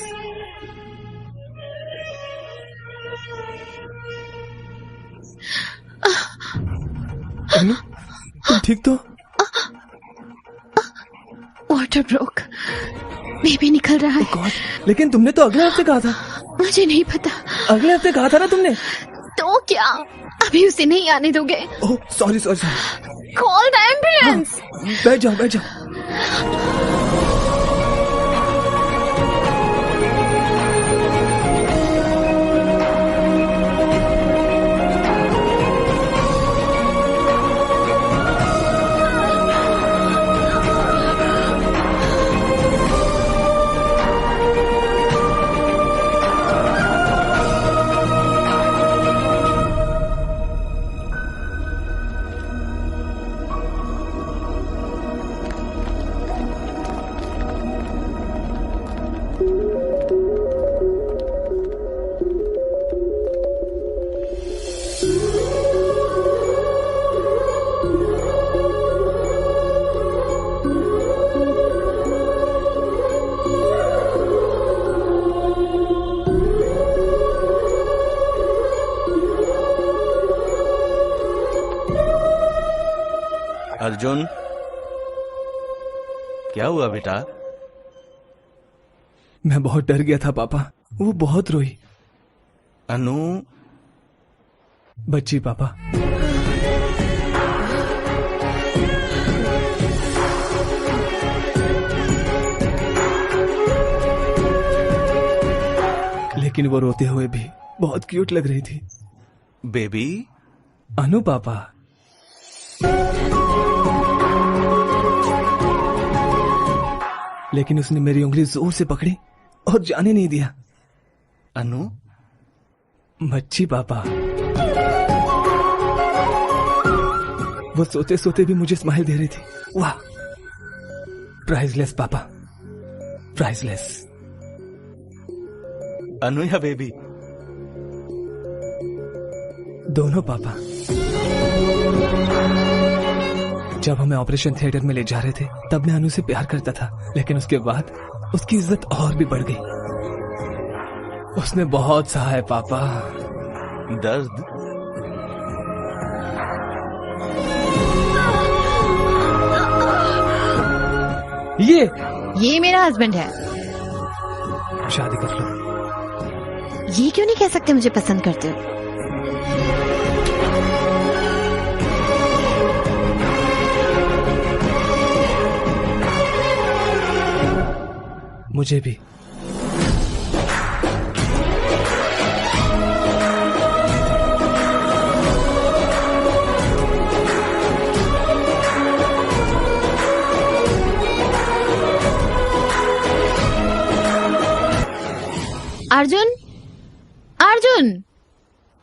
Speaker 3: अनु, तुम ठीक तो?
Speaker 8: वाटर ब्रोक, बेबी निकल रहा है।
Speaker 3: गॉड, लेकिन तुमने तो अगले हफ्ते कहा था।
Speaker 8: मुझे नहीं पता।
Speaker 3: अगले हफ्ते कहा था ना तुमने।
Speaker 8: तो क्या अभी उसे नहीं आने दोगे?
Speaker 3: Oh sorry sorry sorry.
Speaker 8: Call the ambulance.
Speaker 3: बैठ जाओ बैठ जाओ।
Speaker 5: अर्जुन, क्या हुआ बेटा?
Speaker 3: मैं बहुत डर गया था पापा, वो बहुत रोई।
Speaker 5: अनु?
Speaker 3: बच्ची पापा। लेकिन वो रोते हुए भी बहुत क्यूट लग रही थी।
Speaker 5: बेबी?
Speaker 3: अनु पापा। लेकिन उसने मेरी उंगली जोर से पकड़ी और जाने नहीं दिया।
Speaker 5: अनु?
Speaker 3: बच्ची पापा। वो सोते सोते भी मुझे स्माइल दे रही थी। वाह, प्राइसलेस पापा, प्राइसलेस।
Speaker 5: अनु या बेबी?
Speaker 3: दोनों पापा। जब हमें ऑपरेशन थिएटर में ले जा रहे थे, तब मैं अनु से प्यार करता था, लेकिन उसके बाद उसकी इज्जत और भी बढ़ गई। उसने बहुत सहा है पापा।
Speaker 5: दर्द?
Speaker 8: ये मेरा हस्बैंड है।
Speaker 3: शादी कर लो।
Speaker 8: ये क्यों नहीं कह सकते मुझे पसंद करते हो?
Speaker 3: मुझे भी।
Speaker 8: अर्जुन, अर्जुन,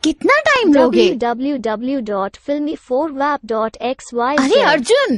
Speaker 8: कितना टाइम लोगे?
Speaker 6: www.filmy4wap.xyz
Speaker 8: अरे अर्जुन!